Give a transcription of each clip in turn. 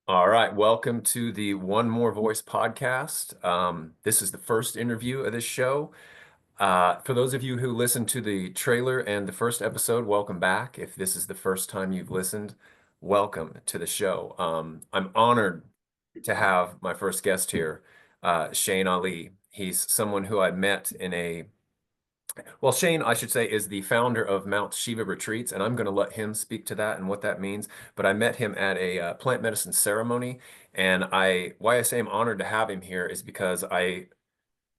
All right, welcome to the One More Voice podcast. This is the first interview of this show. For those of you who listened to the trailer and the first episode, welcome back. If this is the first time you've listened, welcome to the show. I'm honored to have my first guest here, Shane Ali. He's someone who I met Shane, I should say, is the founder of Mount Shiva Retreats, and I'm going to let him speak to that and what that means. But I met him at a plant medicine ceremony, and why I say I'm honored to have him here is because I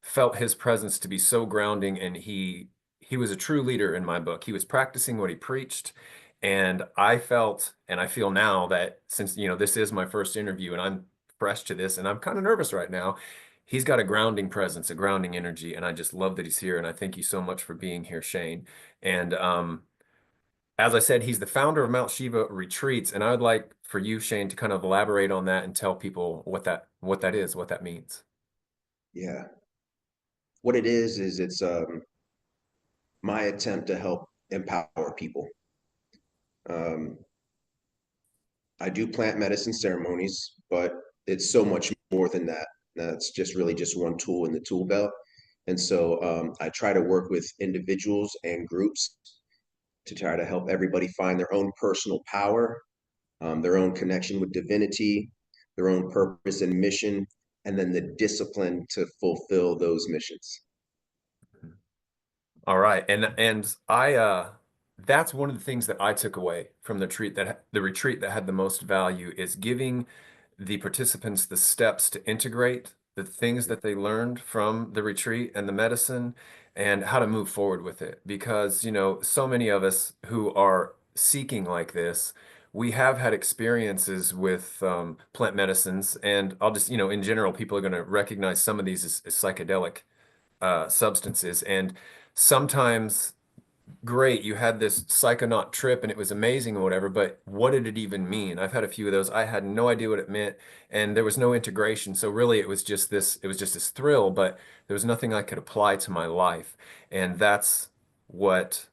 felt his presence to be so grounding, and he was a true leader in my book. He was practicing what he preached, and I felt, and I feel now that since this is my first interview, and I'm fresh to this, and I'm kind of nervous right now. He's got a grounding presence, a grounding energy, and I just love that he's here. And I thank you so much for being here, Shane. And as I said, he's the founder of Mount Shiva Retreats, and I would like for you, Shane, to kind of elaborate on that and tell people what that is, what that means. Yeah. What it is it's my attempt to help empower people. Um, I do plant medicine ceremonies, but it's so much more than that. That's just really just one tool in the tool belt. And so I try to work with individuals and groups to try to help everybody find their own personal power, their own connection with divinity, their own purpose and mission, and then the discipline to fulfill those missions. All right. And I that's one of the things that I took away from the retreat that had the most value is giving the participants the steps to integrate the things that they learned from the retreat and the medicine and how to move forward with it. Because, so many of us who are seeking like this, we have had experiences with plant medicines, and I'll just, in general, people are going to recognize some of these as psychedelic substances. And sometimes, great, you had this psychonaut trip and it was amazing or whatever, but what did it even mean? I've had a few of those. I had no idea what it meant, and there was no integration. So really, it was just this thrill, but there was nothing I could apply to my life. And that's what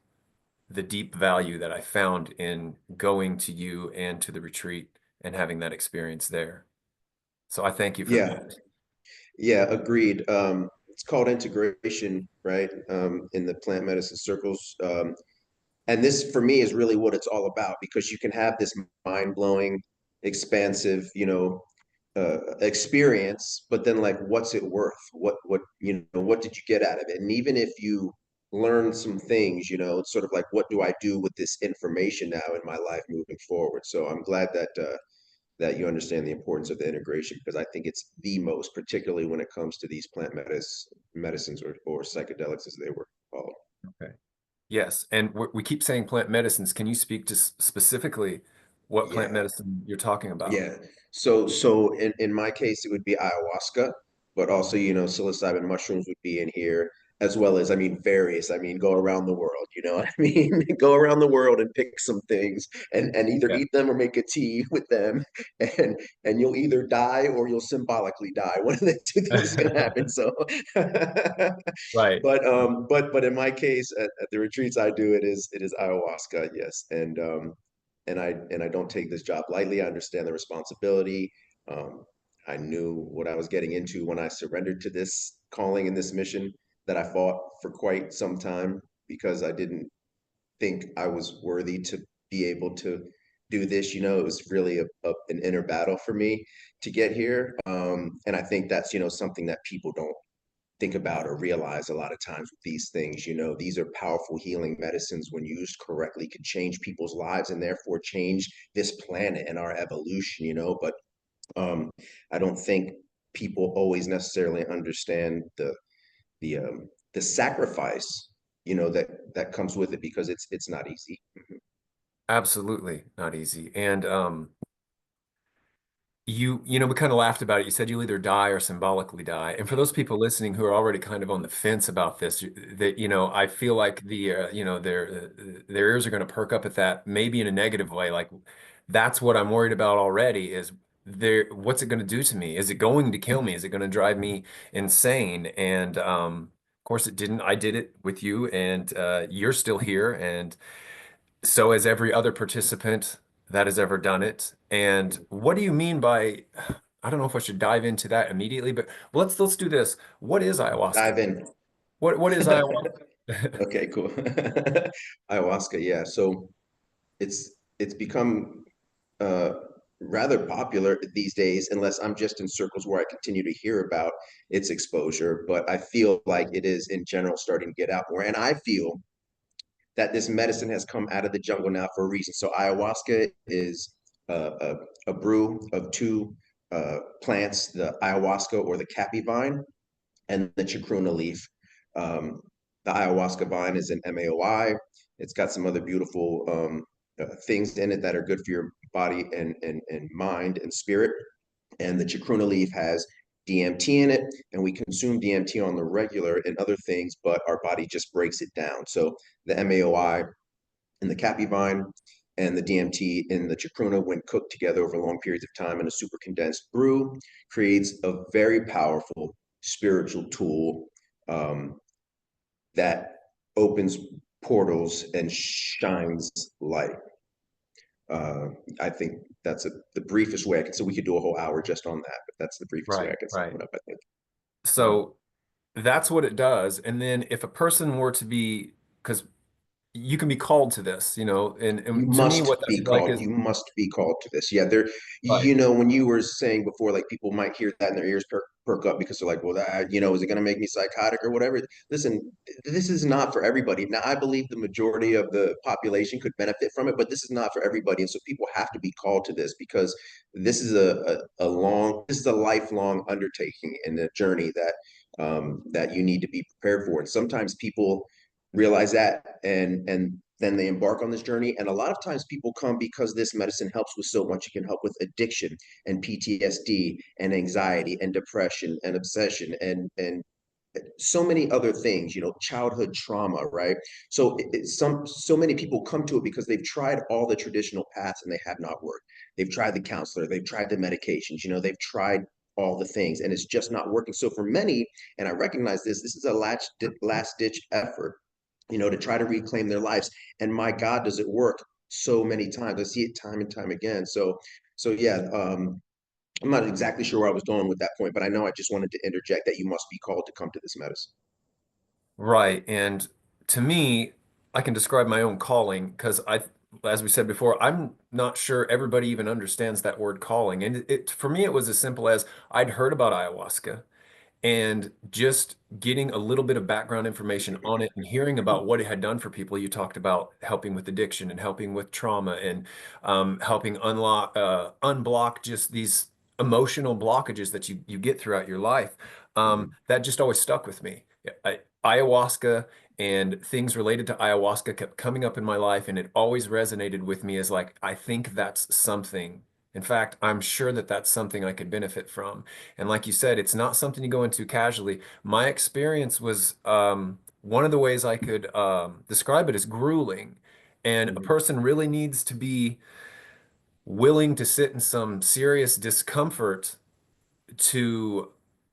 the deep value that I found in going to you and to the retreat and having that experience there. So I thank you for Yeah, that. yeah, agreed. It's called integration, right? In the plant medicine circles. And this for me is really what it's all about because you can have this mind-blowing, expansive, experience, but then like what's it worth? What did you get out of it? And even if you learn some things, it's sort of like what do I do with this information now in my life moving forward? So I'm glad that you understand the importance of the integration because I think it's the most, particularly when it comes to these medicines or psychedelics as they were called. Okay. Yes, and we keep saying plant medicines. Can you speak to specifically what plant Yeah. medicine you're talking about? Yeah. So in my case, it would be ayahuasca, but also, psilocybin mushrooms would be in here, as well as, I mean, various, I mean, go around the world, you know what I mean? Go around the world and pick some things and either Yeah. eat them or make a tea with them. And and you'll either die or you'll symbolically die. One of the two things is gonna happen. So Right. but in my case, at the retreats I do, it is ayahuasca, yes. And I don't take this job lightly. I understand the responsibility. Um, I knew what I was getting into when I surrendered to this calling and this mission that I fought for quite some time because I didn't think I was worthy to be able to do this. It was really an inner battle for me to get here. And I think that's, something that people don't think about or realize a lot of times with these things. These are powerful healing medicines when used correctly, can change people's lives and therefore change this planet and our evolution. But um, I don't think people always necessarily understand the sacrifice that comes with it because it's not easy. Absolutely not easy. And we kind of laughed about it. You said you'll either die or symbolically die. And for those people listening who are already kind of on the fence about this, that I feel like their ears are going to perk up at that, maybe in a negative way. Like that's what I'm worried about already is what's it going to do to me? Is it going to kill me? Is it going to drive me insane? And of course it didn't. I did it with you, and you're still here, and so as every other participant. that has ever done it. And what do you mean by, I don't know if I should dive into that immediately, but let's do this. What is ayahuasca? Dive in. What is ayahuasca? Okay, cool. Ayahuasca, yeah. So it's become uh, rather popular these days, unless I'm just in circles where I continue to hear about its exposure. But I feel like it is in general starting to get out more. And I feel that this medicine has come out of the jungle now for a reason. So ayahuasca is a brew of two plants, the ayahuasca or the capi vine and the chacruna leaf. Um, the ayahuasca vine is an MAOI. It's got some other beautiful things in it that are good for your body and mind and spirit. And the chacruna leaf has DMT in it, and we consume DMT on the regular and other things, but our body just breaks it down. So the MAOI in the cappy vine and the DMT in the chacruna, when cooked together over long periods of time in a super condensed brew, creates a very powerful spiritual tool um, that opens portals and shines light. Uh, I think that's the briefest way I can. So we could do a whole hour just on that, but that's the briefest way Right, I can sum right. it up. I think. So that's what it does. And then if a person were to be, because you can be called to this, You and to me, must what that's be like called. is, You must be called to this. Yeah, there. right. When you were saying before, like people might hear that and their ears perk up because they're like, "Well, is it going to make me psychotic or whatever?" Listen, this is not for everybody. Now, I believe the majority of the population could benefit from it, but this is not for everybody, and so people have to be called to this because this is this is a lifelong undertaking and a journey that you need to be prepared for. And sometimes people realize that and then they embark on this journey. And a lot of times people come because this medicine helps with so much. It can help with addiction and PTSD and anxiety and depression and obsession and so many other things, childhood trauma, right? So so many people come to it because they've tried all the traditional paths and they have not worked. They've tried the counselor, they've tried the medications, they've tried all the things and it's just not working. So for many, and I recognize this is a last ditch effort, to try to reclaim their lives. And my God, does it work so many times? I see it time and time again. So yeah, I'm not exactly sure where I was going with that point, but I know I just wanted to interject that you must be called to come to this medicine. Right. And to me, I can describe my own calling because as we said before, I'm not sure everybody even understands that word calling. And for me, it was as simple as I'd heard about ayahuasca. And just getting a little bit of background information on it and hearing about what it had done for people. You talked about helping with addiction and helping with trauma and helping unblock just these emotional blockages that you get throughout your life. Mhm. That just always stuck with me. Ayahuasca and things related to ayahuasca kept coming up in my life, and it always resonated with me as like, I think that's something. In fact, I'm sure that that's something I could benefit from. And like you said, it's not something you go into casually. My experience was one of the ways I could describe it is grueling. And a Mhm. person really needs to be willing to sit in some serious discomfort to,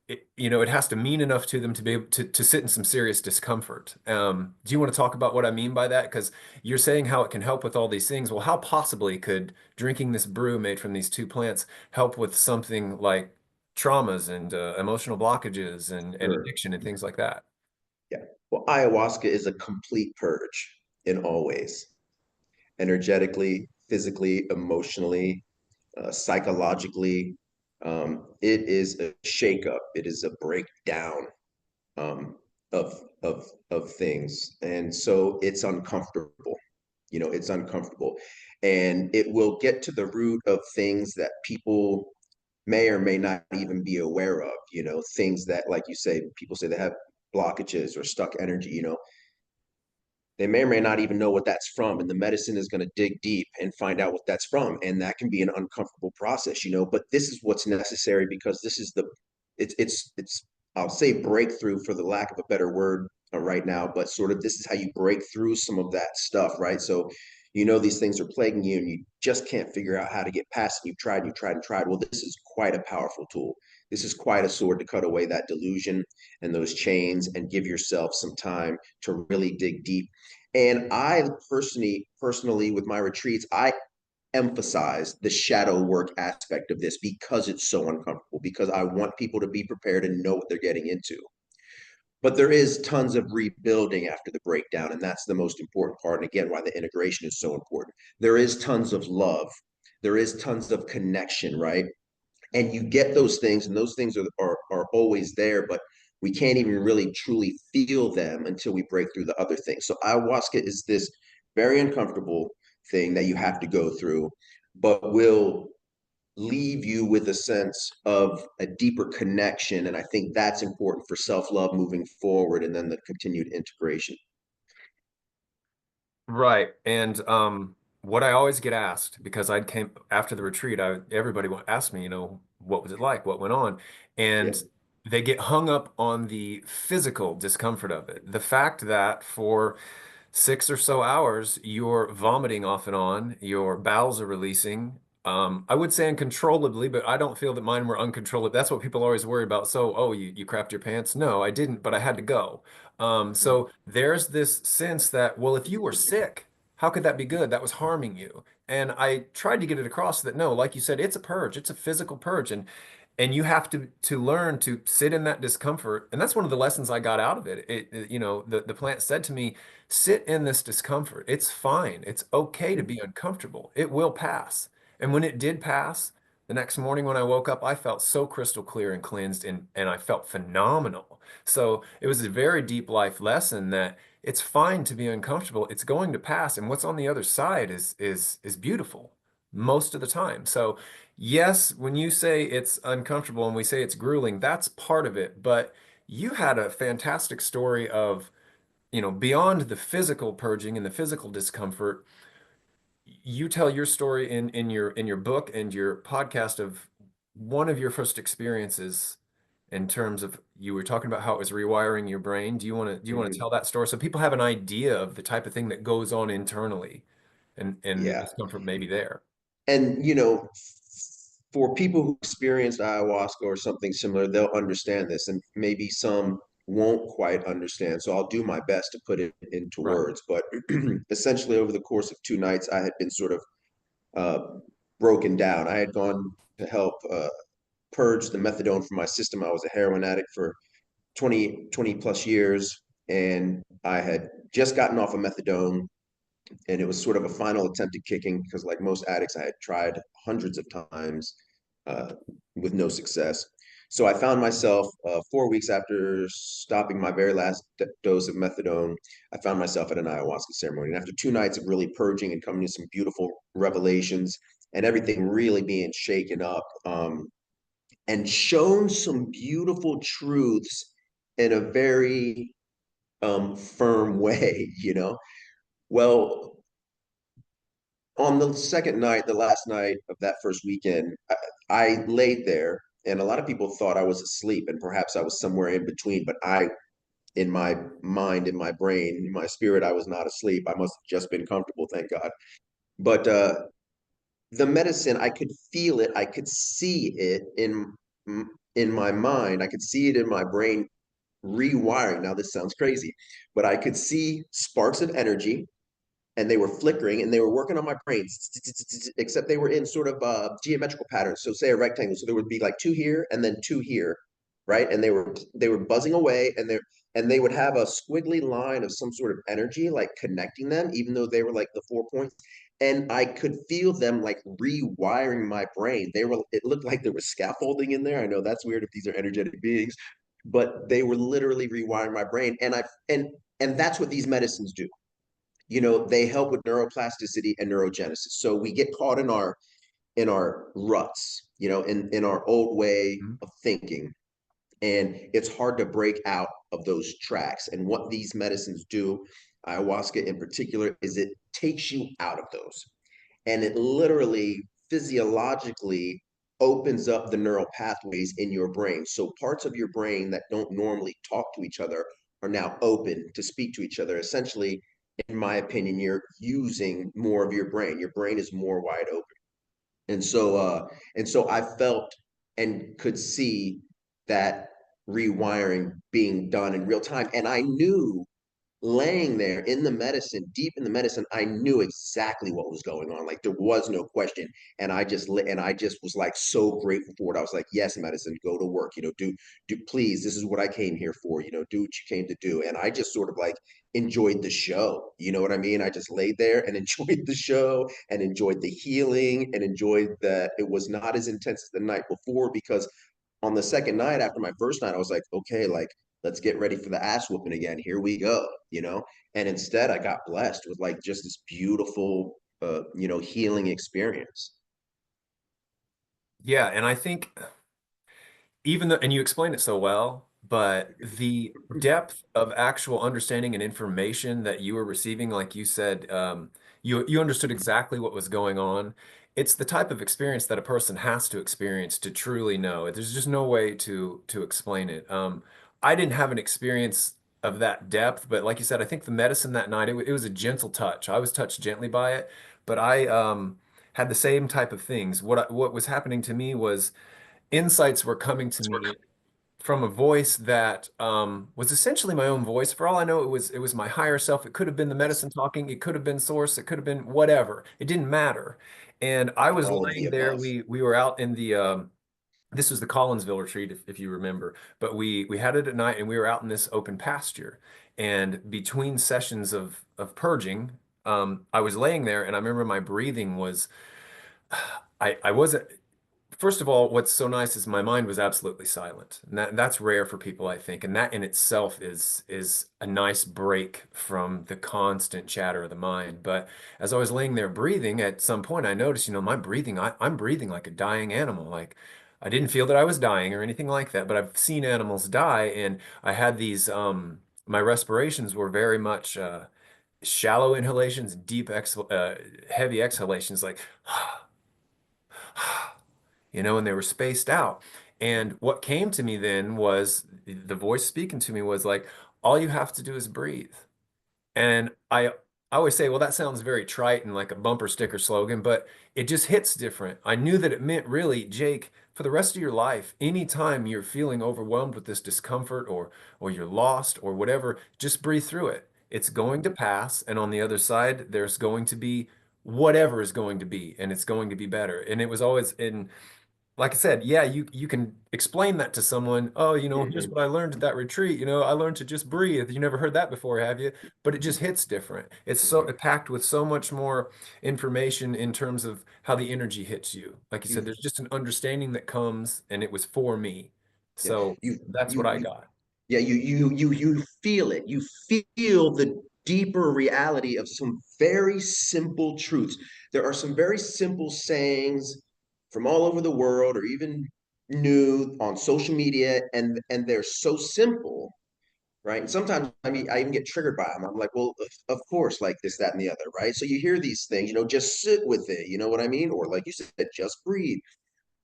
it has to mean enough to them to be able to sit in some serious discomfort. Do you want to talk about what I mean by that? Because you're saying how it can help with all these things. Well, how possibly could drinking this brew made from these two plants help with something like traumas and emotional blockages and Sure. addiction and things like that? Yeah. Well, ayahuasca is a complete purge in all ways, energetically, physically, emotionally, psychologically. It is a shakeup. It is a breakdown um, of things, and so it's uncomfortable. It's uncomfortable, and it will get to the root of things that people may or may not even be aware of. Things that, like you say, people say they have blockages or stuck energy. They may or may not even know what that's from, and the medicine is going to dig deep and find out what that's from, and that can be an uncomfortable process, but this is what's necessary because this is it's I'll say breakthrough for the lack of a better word right now, but sort of this is how you break through some of that stuff, right? So these things are plaguing you and you just can't figure out how to get past it. You've tried, you've tried and tried. Well, this is quite a powerful tool. This is quite a sword to cut away that delusion and those chains and give yourself some time to really dig deep. And I personally with my retreats, emphasize the shadow work aspect of this because it's so uncomfortable, because I want people to be prepared and know what they're getting into. But there is tons of rebuilding after the breakdown, and that's the most important part. And again, why the integration is so important. There is tons of love, there is tons of connection, right? And you get those things, and those things are always there, but we can't even really truly feel them until we break through the other things. So ayahuasca is this very uncomfortable thing that you have to go through, but will leave you with a sense of a deeper connection. And I think that's important for self-love moving forward, and then the continued integration. Right. And what I always get asked, because I came after the retreat, everybody asked me, what was it like? What went on? Yeah. And they get hung up on the physical discomfort of it. The fact that for 6 or so hours, you're vomiting off and on, your bowels are releasing. I would say uncontrollably, but I don't feel that mine were uncontrollable. That's what people always worry about. So, oh, you crapped your pants? No, I didn't, but I had to go. So there's this sense that, well, if you were sick, how could that be good? That was harming you. And I tried to get it across that no, like you said, it's a purge. It's a physical purge. And you have to learn to sit in that discomfort. And that's one of the lessons I got out of it. The plant said to me, sit in this discomfort. It's fine. It's okay to be uncomfortable. It will pass. And when it did pass, the next morning when I woke up, I felt so crystal clear and cleansed and I felt phenomenal. So it was a very deep life lesson that it's fine to be uncomfortable. It's going to pass. And what's on the other side is beautiful most of the time. So yes, when you say it's uncomfortable and we say it's grueling, that's part of it. But you had a fantastic story of beyond the physical purging and the physical discomfort, you tell your story in your book and your podcast of one of your first experiences in terms of you were talking about how it was rewiring your brain. Do you want to Mhm. tell that story so people have an idea of the type of thing that goes on internally and the Yeah. discomfort maybe there? And for people who experienced ayahuasca or something similar, they'll understand this, and maybe some won't quite understand. So I'll do my best to put it into Right. words. But essentially, over the course of 2 nights, I had been sort of uh, broken down. I had gone to help purge the methadone from my system. I was a heroin addict for 20 plus years, and I had just gotten off of methadone, and it was sort of a final attempt at kicking because, like most addicts, I had tried hundreds of times uh, with no success. So I found myself 4 weeks after stopping my very last dose of methadone, I found myself at an ayahuasca ceremony. And after 2 nights of really purging and coming to some beautiful revelations and everything really being shaken up, and shown some beautiful truths in a very firm way. Well, on the second night, the last night of that first weekend, I laid there, and a lot of people thought I was asleep, and perhaps I was somewhere in between. But in my mind, in my brain, in my spirit, I was not asleep. I must have just been comfortable, thank God. But the medicine, I could feel it, I could see it in my mind, I could see it in my brain rewiring. Now, this sounds crazy, but I could see sparks of energy, and they were flickering and they were working on my brain, except they were in sort of geometrical patterns. So say a rectangle, so there would be like two here and then two here, right? And they were buzzing away, and they would have a squiggly line of some sort of energy like connecting them, even though they were like the 4 points. And I could feel them like rewiring my brain. It looked like there was scaffolding in there. I know that's weird if these are energetic beings, but they were literally rewiring my brain. And that's what these medicines do. They help with neuroplasticity and neurogenesis. So we get caught in our ruts, in our old way Mhm. of thinking, and it's hard to break out of those tracks. And what these medicines do, ayahuasca in particular, is it takes you out of those, and it literally physiologically opens up the neural pathways in your brain. So parts of your brain that don't normally talk to each other are now open to speak to each other. Essentially, in my opinion, you're using more of your brain. Your brain is more wide open. And so I felt and could see that rewiring being done in real time. And I knew laying there in the medicine, deep in the medicine, I knew exactly what was going on. Like there was no question. And I just was like so grateful for it. I was like, yes, medicine, go to work, do please, this is what I came here for, do what you came to do. And I just sort of like enjoyed the show. You know what I mean? I just laid there and enjoyed the show and enjoyed the healing and enjoyed that it was not as intense as the night before because on the second night after my first night, I was like, okay, like let's get ready for the ass whooping again. Here we go. And instead, I got blessed with like just this beautiful, healing experience. Yeah, and I think even though, and you explained it so well, but the depth of actual understanding and information that you were receiving, like you said, you understood exactly what was going on. It's the type of experience that a person has to experience to truly know. There's just no way to explain it. I didn't have an experience of that depth, but like you said, I think the medicine that night, it was a gentle touch. I was touched gently by it, but I had the same type of things. What was happening to me was insights were coming to me from a voice that was essentially my own voice. For all I know, it was my higher self. It could have been the Yes, medicine talking. It could have been source. It could have been whatever. It didn't matter. And I was all of the laying there. above. We were out in the this was the Collinsville retreat, if you remember. But we had it at night, and we were out in this open pasture. And between sessions of purging, I was laying there, and I remember my breathing was. I wasn't. First of all, what's so nice is my mind was absolutely silent. And that's rare for people, I think. And that in itself is a nice break from the constant chatter of the mind. But as I was laying there breathing, at some point I noticed, my breathing, I'm breathing like a dying animal. Like I didn't feel that I was dying or anything like that, but I've seen animals die, and I had these my respirations were very much shallow inhalations, heavy exhalations, like and they were spaced out. And what came to me then was the voice speaking to me was like, all you have to do is breathe. And I always say, well, that sounds very trite and like a bumper sticker slogan, but it just hits different. I knew that it meant really, Jake, for the rest of your life, anytime you're feeling overwhelmed with this discomfort or you're lost or whatever, just breathe through it. It's going to pass, and on the other side, there's going to be whatever is going to be, and it's going to be better. And it was always in like I said, yeah, you can explain that to someone. Oh, here's Mhm, what I learned at that retreat. I learned to just breathe. You never heard that before, have you? But it just hits different. It's so mhm. packed with so much more information in terms of how the energy hits you. Like you said, You, there's just an understanding that comes, and it was for me. yeah, So you, that's what I you, got. yeah, you feel it. You feel the deeper reality of some very simple truths. There are some very simple sayings from all over the world, or even new on social media, and they're so simple, right? And sometimes I mean, I even get triggered by them. I'm like, well, of course, like this, that, and the other, right? So you hear these things, just sit with it. You know what I mean? Or like you said, just breathe,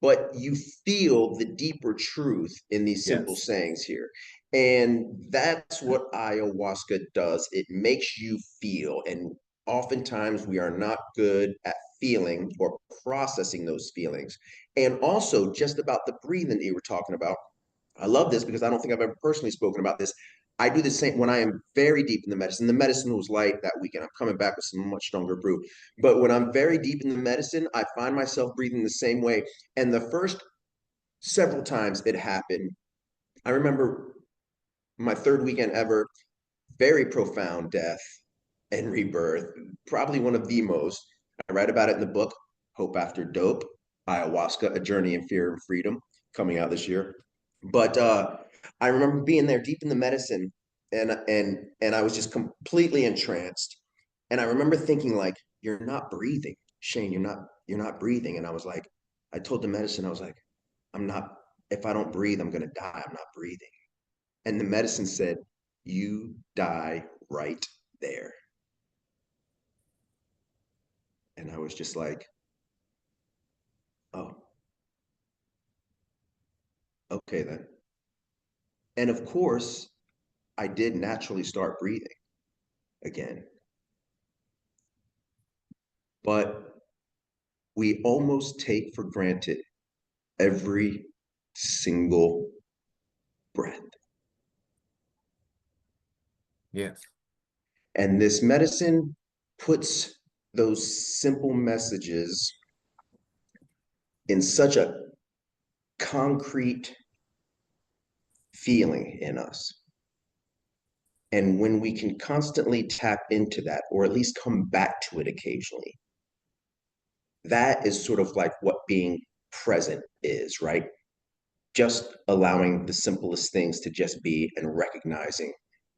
but you feel the deeper truth in these simple Yes. sayings here. And that's what ayahuasca does. It makes you feel. And oftentimes we are not good at feeling or processing those feelings. And also, just about the breathing that you were talking about, I love this because I don't think I've ever personally spoken about this. I do the same when I am very deep in the medicine. The medicine was light that weekend. I'm coming back with some much stronger brew. But when I'm very deep in the medicine, I find myself breathing the same way. And the first several times it happened, I remember my third weekend ever, very profound death and rebirth, probably one of the most. I write about it in the book, Hope After Dope, Ayahuasca, A Journey in Fear and Freedom, coming out this year. But I remember being there deep in the medicine, and I was just completely entranced. And I remember thinking like, "You're not breathing, Shane. You're not breathing." And I was like, I told the medicine, I was like, "I'm not. If I don't breathe, I'm gonna die. I'm not breathing." And the medicine said, "You die right there." And I was just like, "Oh, okay then." And of course, I did naturally start breathing again, but we almost take for granted every single breath. Yes. And this medicine puts those simple messages in such a concrete feeling in us. And when we can constantly tap into that, or at least come back to it occasionally, that is sort of like what being present is, right? Just allowing the simplest things to just be and recognizing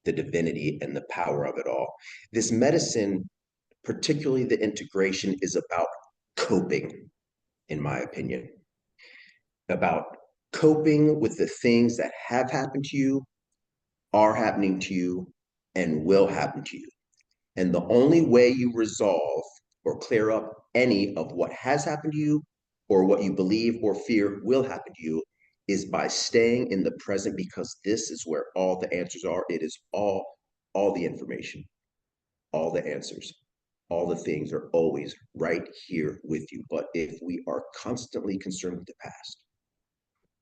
the divinity and the power of it all. This medicine, particularly the integration, is about coping, in my opinion, about coping with the things that have happened to you, are happening to you, and will happen to you. And the only way you resolve or clear up any of what has happened to you or what you believe or fear will happen to you is by staying in the present, because this is where all the answers are. It is all the information, all the answers, all the things are always right here with you. But if we are constantly concerned with the past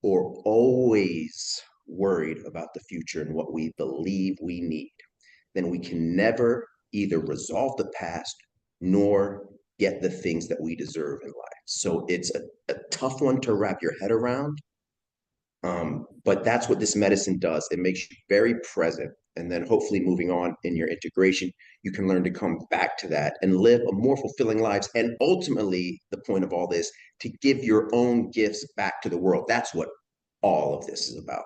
or always worried about the future and what we believe we need, then we can never either resolve the past nor get the things that we deserve in life. So it's a tough one to wrap your head around. But that's what this medicine does. It makes you very present. And then hopefully moving on in your integration, you can learn to come back to that and live a more fulfilling lives. And ultimately, the point of all this, to give your own gifts back to the world. That's what all of this is about.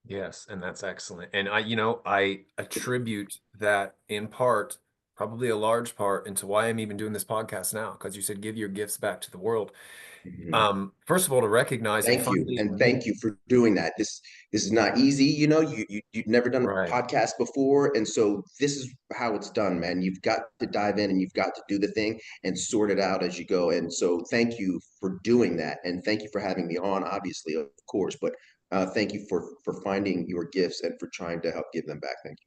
Yes, and that's excellent. And I attribute that in part, probably a large part, into why I'm even doing this podcast now, because you said give your gifts back to the world. Mhm. First of all, to recognize it Thank you, finally and being thank you for doing that. This is not easy. You know, you've never done a right. podcast before, and so this is how it's done, man. You've got to dive in and you've got to do the thing and sort it out as you go. And so, thank you for doing that, and thank you for having me on. Obviously, of course, but thank you for finding your gifts and for trying to help give them back. Thank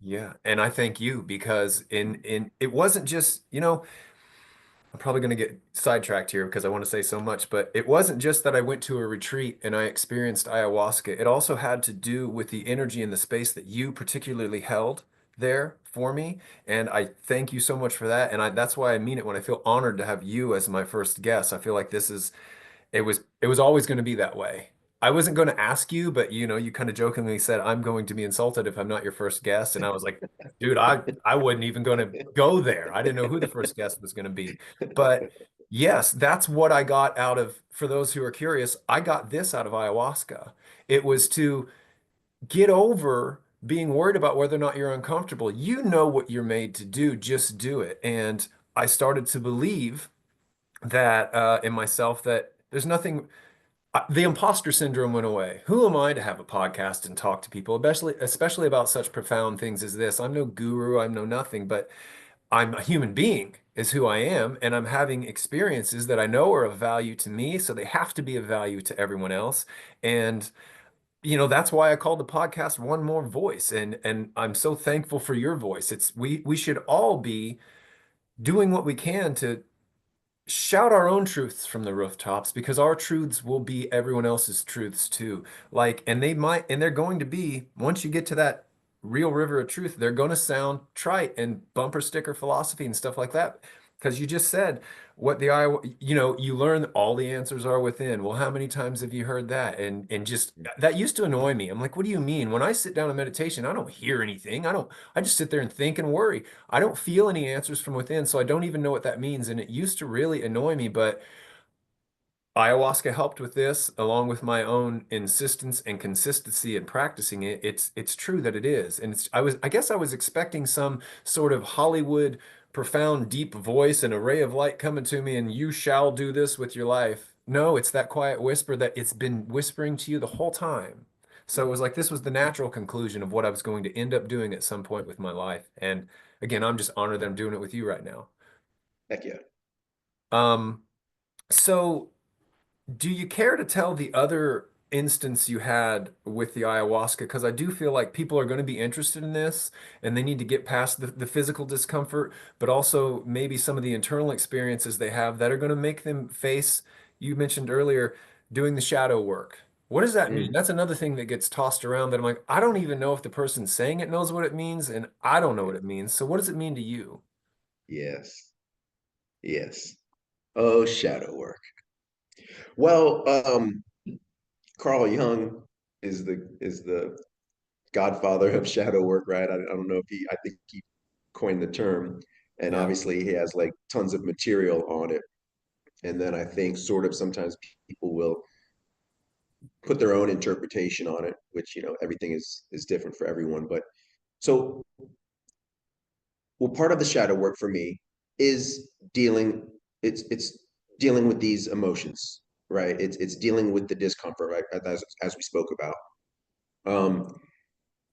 Yeah, and I thank you because in it wasn't just, I'm probably going to get sidetracked here because I want to say so much, but it wasn't just that I went to a retreat and I experienced ayahuasca. It also had to do with the energy and the space that you particularly held there for me. And I thank you so much for that. And that's why I mean it when I feel honored to have you as my first guest. I feel like it was always going to be that way. I wasn't going to ask you, but you kind of jokingly said I'm going to be insulted if I'm not your first guest, and I was like, dude, I wasn't even going to go there. I didn't know who the first guest was going to be. But yes, that's what I got out of, for those who are curious, I got this out of ayahuasca. It was to get over being worried about whether or not you're uncomfortable. You know what you're made to do, just do it. And I started to believe that in myself that there's nothing, the imposter syndrome went away. Who am I to have a podcast and talk to people, especially about such profound things as this? I'm no guru, I'm no nothing, but I'm a human being is who I am, and I'm having experiences that I know are of value to me, so they have to be of value to everyone else. And that's why I called the podcast One More Voice, and I'm so thankful for your voice. It's we should all be doing what we can to shout our own truths from the rooftops, because our truths will be everyone else's truths too. Like, and they're going to be, once you get to that real river of truth, they're going to sound trite and bumper sticker philosophy and stuff like that. Because you just said what the Iowa, you learn all the answers are within. Well, how many times have you heard that? And just you. that used to annoy me. I'm like, what do you mean? When I sit down in meditation, I don't hear anything. I just sit there and think and worry. I don't feel any answers from within, so I don't even know what that means. And it used to really annoy me, but ayahuasca helped with this, along with my own insistence and consistency in practicing it. It's true that it is. And I guess I was expecting some sort of Hollywood profound deep voice and a ray of light coming to me and you shall do this with your life. No, it's that quiet whisper that it's been whispering to you the whole time. So it was like this was the natural conclusion of what I was going to end up doing at some point with my life. And again, I'm just honored that I'm doing it with you right now. Heck yeah. Um, so do you care to tell the other instance you had with the ayahuasca? Because I do feel like people are going to be interested in this and they need to get past the physical discomfort, but also maybe some of the internal experiences they have that are going to make them face, you mentioned earlier, doing the shadow work. What does that mean? Mm, That's another thing that gets tossed around that I'm like, I don't even know if the person saying it knows what it means, and I don't know what yeah. it means. So what does it mean to you? Yes. Yes. Oh, shadow work. Well, Carl Jung is the godfather of shadow work, right? I don't know if I think he coined the term, and Yeah. obviously he has like tons of material on it. And then I think sort of sometimes people will put their own interpretation on it, which everything is different for everyone. But so, well, part of the shadow work for me is dealing. It's dealing with these emotions, right? It's dealing with the discomfort, right? As we spoke about. Um,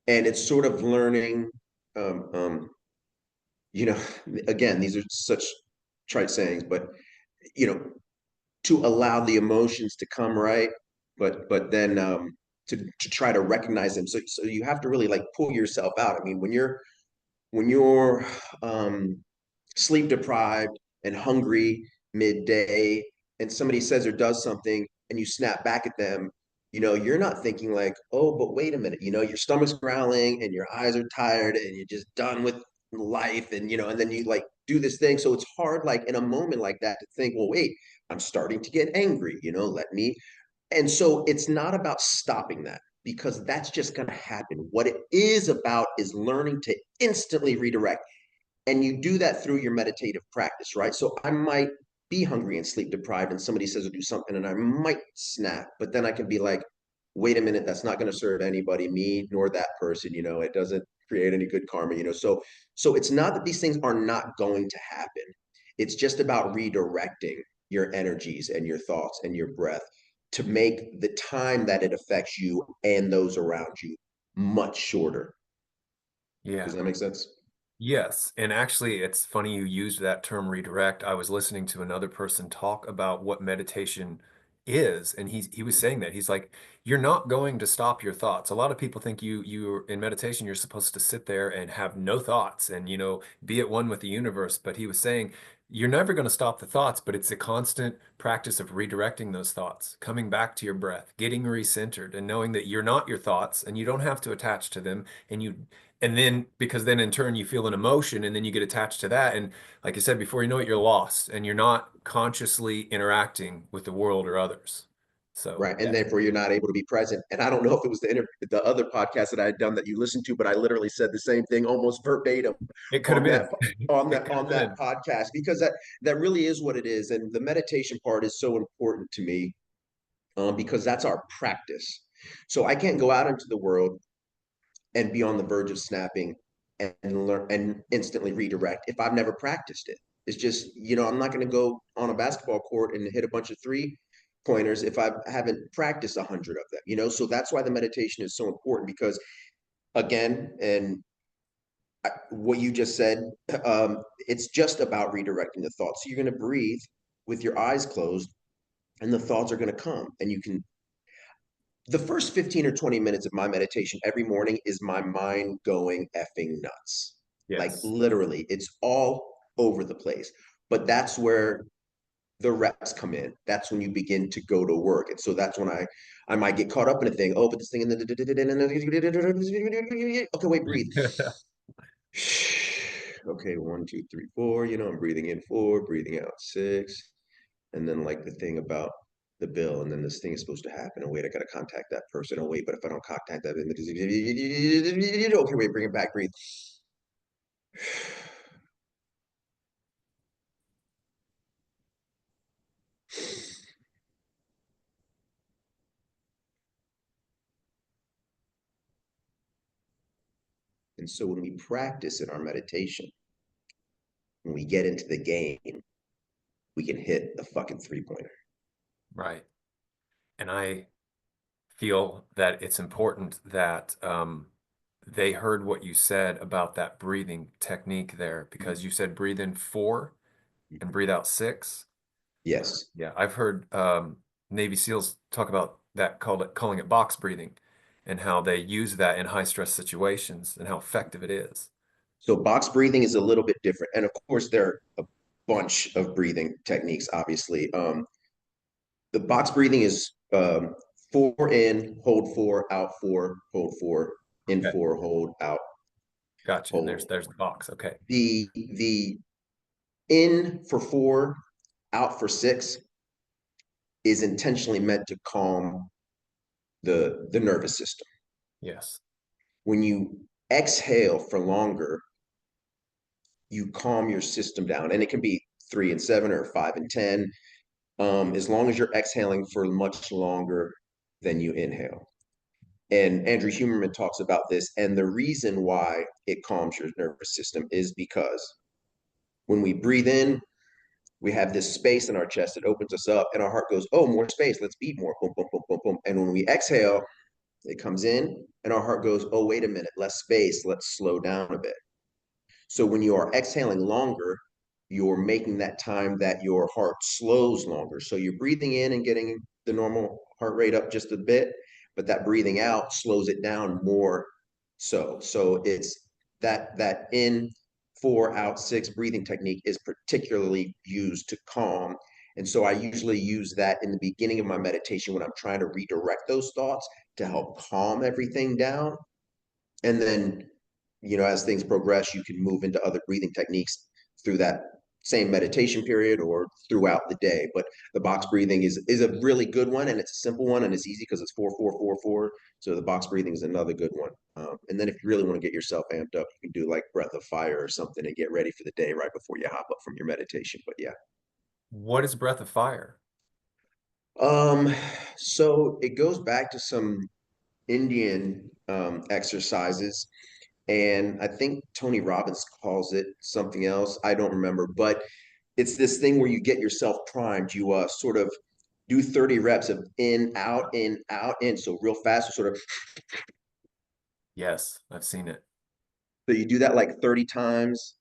and it's sort of learning um, um, you know again, these are such trite sayings, but you know to allow the emotions to come, right, but then to try to recognize them, so you have to really like pull yourself out. I mean, when you're um, sleep deprived and hungry midday, and somebody says or does something, and you snap back at them, you're not thinking like, oh, but wait a minute, your stomach's growling and your eyes are tired and you're just done with life, and then you like do this thing. So it's hard, like in a moment like that, to think, well, wait, I'm starting to get angry, let me. And so it's not about stopping that, because that's just going to happen. What it is about is learning to instantly redirect. And you do that through your meditative practice, right? So I might be hungry and sleep deprived, and somebody says to do something, and I might snap, but then I can be like, wait a minute, that's not going to serve anybody, me nor that person. It doesn't create any good karma. So it's not that these things are not going to happen. It's just about redirecting your energies and your thoughts and your breath to make the time that it affects you and those around you much shorter. Does Yeah. that make sense? Yes, and actually, it's funny you used that term redirect. I was listening to another person talk about what meditation is, and he was saying that he's like, you're not going to stop your thoughts. A lot of people think you in meditation you're supposed to sit there and have no thoughts and be at one with the universe. But he was saying you're never going to stop the thoughts, but it's a constant practice of redirecting those thoughts, coming back to your breath, getting recentered, and knowing that you're not your thoughts and you don't have to attach to them, and then because then in turn you feel an emotion and then you get attached to that. And like I said before, you know what, you're lost and you're not consciously interacting with the world or others. So Right. And yeah, therefore you're not able to be present. And I don't know if it was the other podcast that I had done that you listened to, but I literally said the same thing almost verbatim it could have on been. that on It that could have on that been. podcast, because that really is what it is. And the meditation part is so important to me, because that's our practice. So I can't go out into the world and be on the verge of snapping and learn and instantly redirect if I've never practiced it. It's just, I'm not going to go on a basketball court and hit a bunch of three pointers if I haven't practiced 100 of them, So that's why the meditation is so important, because again, and what you just said, it's just about redirecting the thoughts. So you're going to breathe with your eyes closed, and the thoughts are going to come, and you can. The first 15 or 20 minutes of my meditation every morning is my mind going effing nuts. Like Yes. literally, it's all over the place. But that's where the reps come in. That's when you begin to go to work. And so that's when I might get caught up in a thing. Oh, but this thing, okay, wait, breathe. Okay, 1, 2, 3, 4. I'm breathing in 4, breathing out 6. And then like the thing about the bill, and then this thing is supposed to happen. Oh wait, I gotta contact that person. Oh wait, but if I don't contact that, okay, wait, bring it back, breathe. And so when we practice in our meditation, when we get into the game, we can hit the fucking 3 pointer. Right. And I feel that it's important that they heard what you said about that breathing technique there because you said breathe in 4 and breathe out 6. Yes. Yeah, I've heard Navy SEALs talk about that, calling it box breathing, and how they use that in high stress situations and how effective it is. So box breathing is a little bit different. And of course, there are a bunch of breathing techniques, obviously. The box breathing is Four in, hold four, out four, hold four, in Okay. four, hold out, Gotcha. And hold. there's the box. Okay. The in for four, out for six is intentionally meant to calm the nervous system. Yes. When you exhale for longer, you calm your system down, and it can be 3 and 7 or 5 and 10, as long as you're exhaling for much longer than you inhale. And Andrew Huberman talks about this, and the reason why it calms your nervous system is because when we breathe in, we have this space in our chest that opens us up, and our heart goes, "Oh, more space, let's beat more." Boom, boom, boom, boom, boom. And when we exhale, it comes in, and our heart goes, "Oh, wait a minute, less space, let's slow down a bit." So when you are exhaling longer, you're making that time that your heart slows longer. So you're breathing in and getting the normal heart rate up just a bit, but that breathing out slows it down more. So it's that in four out six breathing technique is particularly used to calm. And so I usually use that in the beginning of my meditation when I'm trying to redirect those thoughts to help calm everything down. And then, as things progress, you can move into other breathing techniques through that same meditation period or throughout the day. But the box breathing is a really good one, and it's a simple one, and it's easy because it's 4 4 4 4. So the box breathing is another good one. And then if you really want to get yourself amped up, you can do like breath of fire or something and get ready for the day right before you hop up from your meditation. But yeah. What is breath of fire? Um, so it goes back to some Indian exercises. And I think Tony Robbins calls it something else. I don't remember, but it's this thing where you get yourself primed. You sort of do 30 reps of in, out, in, out, in. So real fast, sort of. Yes, I've seen it. So you do that like 30 times,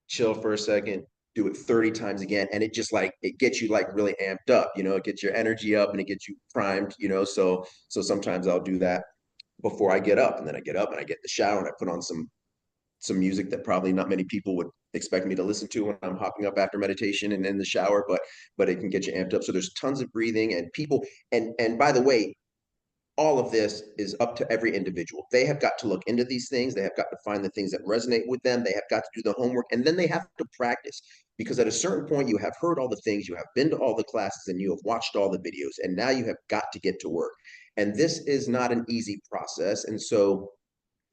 chill for a second, do it 30 times again. And it just like, it gets you like really amped up, it gets your energy up and it gets you primed. So sometimes I'll do that before I get up. And then I get up and I get in the shower and I put on some music that probably not many people would expect me to listen to when I'm hopping up after meditation and in the shower, but it can get you amped up. So there's tons of breathing and people, and by the way, all of this is up to every individual. They have got to look into these things. They have got to find the things that resonate with them. They have got to do the homework, and then they have to practice. Because at a certain point, you have heard all the things, you have been to all the classes, and you have watched all the videos, and now you have got to get to work. And this is not an easy process. And so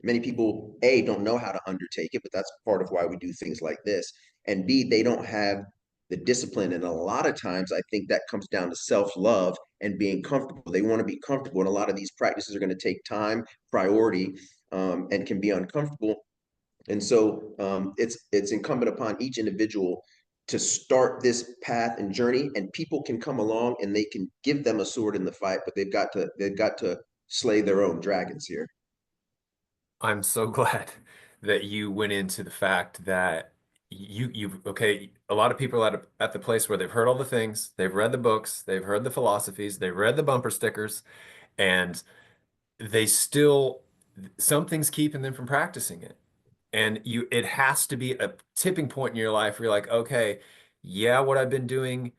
many people, A, don't know how to undertake it, but that's part of why we do things like this. And B, they don't have the discipline. And a lot of times, I think that comes down to self love and being comfortable. They want to be comfortable. And a lot of these practices are going to take time, priority, and can be uncomfortable. And so it's incumbent upon each individual to start this path and journey. And people can come along and they can give them a sword in the fight, but they've got to slay their own dragons here. I'm so glad that you went into the fact that okay, a lot of people are at the place where they've heard all the things, they've read the books, they've heard the philosophies, they've read the bumper stickers, and they still, something's keeping them from practicing it. And it has to be a tipping point in your life where you're like, okay, yeah, what I've been doing,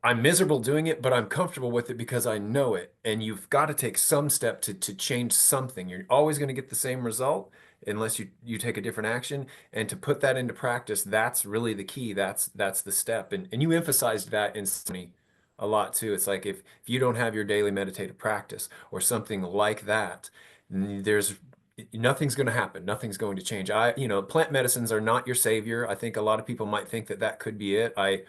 I'm miserable doing it, but I'm comfortable with it because I know it. And you've got to take some step to change something. You're always going to get the same result unless you take a different action. And to put that into practice, that's really the key. That's the step. And you emphasized that in me a lot too. It's like if you don't have your daily meditative practice or something like that, there's nothing's going to happen. Nothing's going to change. Plant medicines are not your savior. I think a lot of people might think that that could be it. I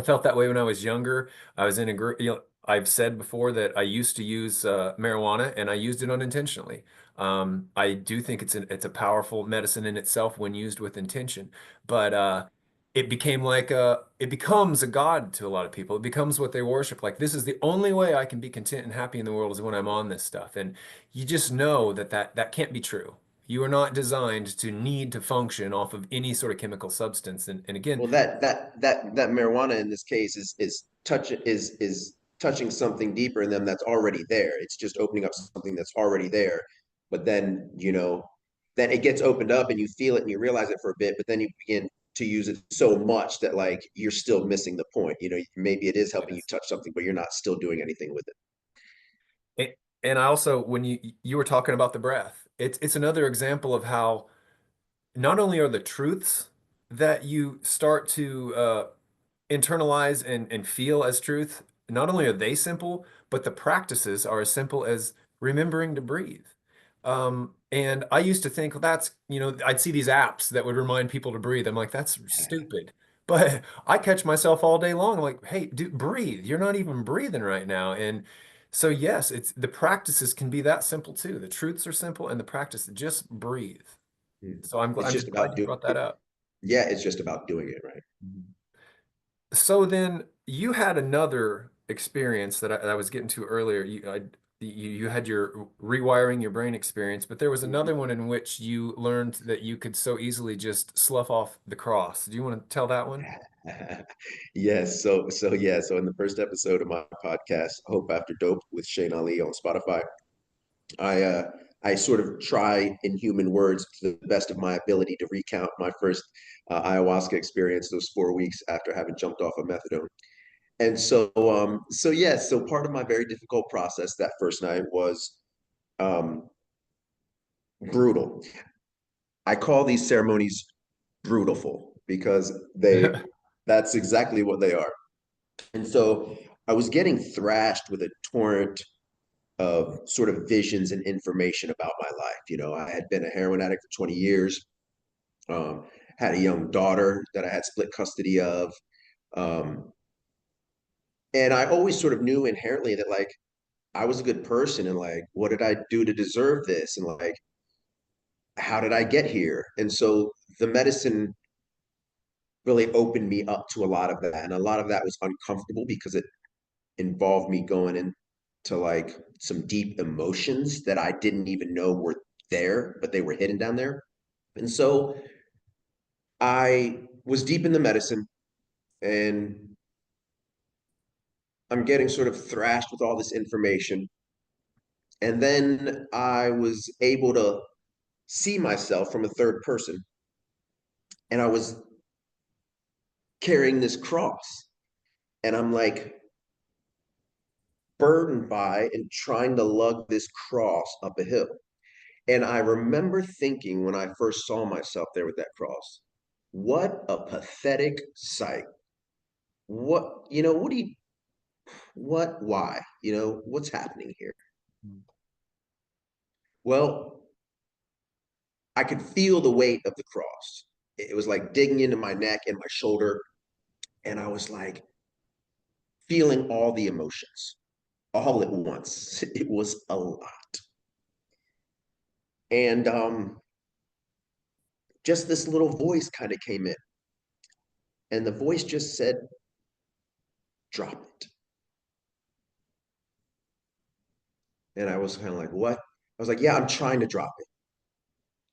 felt that way when I was younger. I was in a group, I've said before that I used to use marijuana and I used it unintentionally. I do think it's a powerful medicine in itself when used with intention, but it becomes a god to a lot of people. It becomes what they worship. Like this is the only way I can be content and happy in the world is when I'm on this stuff. And you just know that can't be true. You are not designed to need to function off of any sort of chemical substance. And again, Well, that marijuana in this case is touching something deeper in them that's already there. It's just opening up something that's already there. But then it gets opened up and you feel it and you realize it for a bit, but then you begin to use it so much that like you're still missing the point. Maybe it is helping you yes. touch something, but you're not still doing anything with it. A- And I also, when you were talking about the breath, it's another example of how not only are the truths that you start to internalize and feel as truth, not only are they simple, but the practices are as simple as remembering to breathe. And I used to think, well, that's, I'd see these apps that would remind people to breathe. I'm like, that's stupid. But I catch myself all day long. I'm like, hey, dude, breathe. You're not even breathing right now. And so, yes, it's the practices can be that simple too. The truths are simple and the practice, just breathe. Mm. So I'm, It's I'm just just glad about you doing brought that it. up. Yeah, it's just about doing it, right? Mhm. So then you had another experience that I was getting to earlier. You had your rewiring your brain experience, but there was Mhm. another one in which you learned that you could so easily just slough off the cross. Do you want to tell that one? Yes, so in the first episode of my podcast, Hope After Dope with Shane Ali on Spotify, I uh I sort of try in human words to the best of my ability to recount my first ayahuasca experience, those 4 weeks after having jumped off of methadone. And so part of my very difficult process that first night was um brutal. I call these ceremonies brutal because that's exactly what they are. And so I was getting thrashed with a torrent of sort of visions and information about my life. I had been a heroin addict for 20 years, um, had a young daughter that I had split custody of. Um, and I always sort of knew inherently that like I was a good person and like, what did I do to deserve this? And like, how did I get here? And so the medicine really opened me up to a lot of that. And a lot of that was uncomfortable because it involved me going into like some deep emotions that I didn't even know were there, but they were hidden down there. And so I was deep in the medicine and I'm getting sort of thrashed with all this information. And then I was able to see myself from a third person. And I was carrying this cross. And I'm like burdened by and trying to lug this cross up a hill. And I remember thinking when I first saw myself there with that cross, what a pathetic sight. What do you, why? What's happening here? Well, I could feel the weight of the cross. It was like digging into my neck and my shoulder. And I was like feeling all the emotions all at once. It was a lot. And just this little voice kind of came in. And the voice just said, drop it. And I was kind of like, what? I was like, yeah, I'm trying to drop it.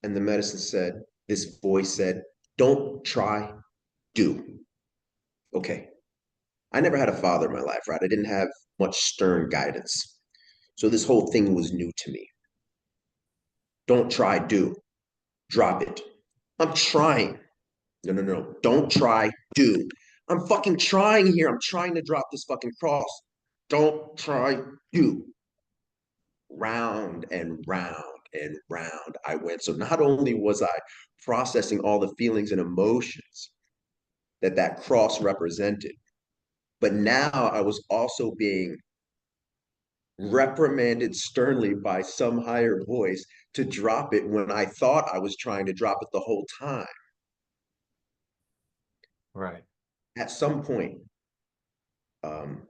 And the medicine said, this voice said, don't try, do. Okay. I never had a father in my life, right? I didn't have much stern guidance. So this whole thing was new to me. Don't try, do. Drop it. I'm trying. No, no, no. Don't try, do. I'm fucking trying here. I'm trying to drop this fucking cross. Don't try, do. Round and round and round I went. So not only was I processing all the feelings and emotions that cross represented, but now I was also being reprimanded sternly by some higher voice to drop it when I thought I was trying to drop it the whole time. Right. At some point, um,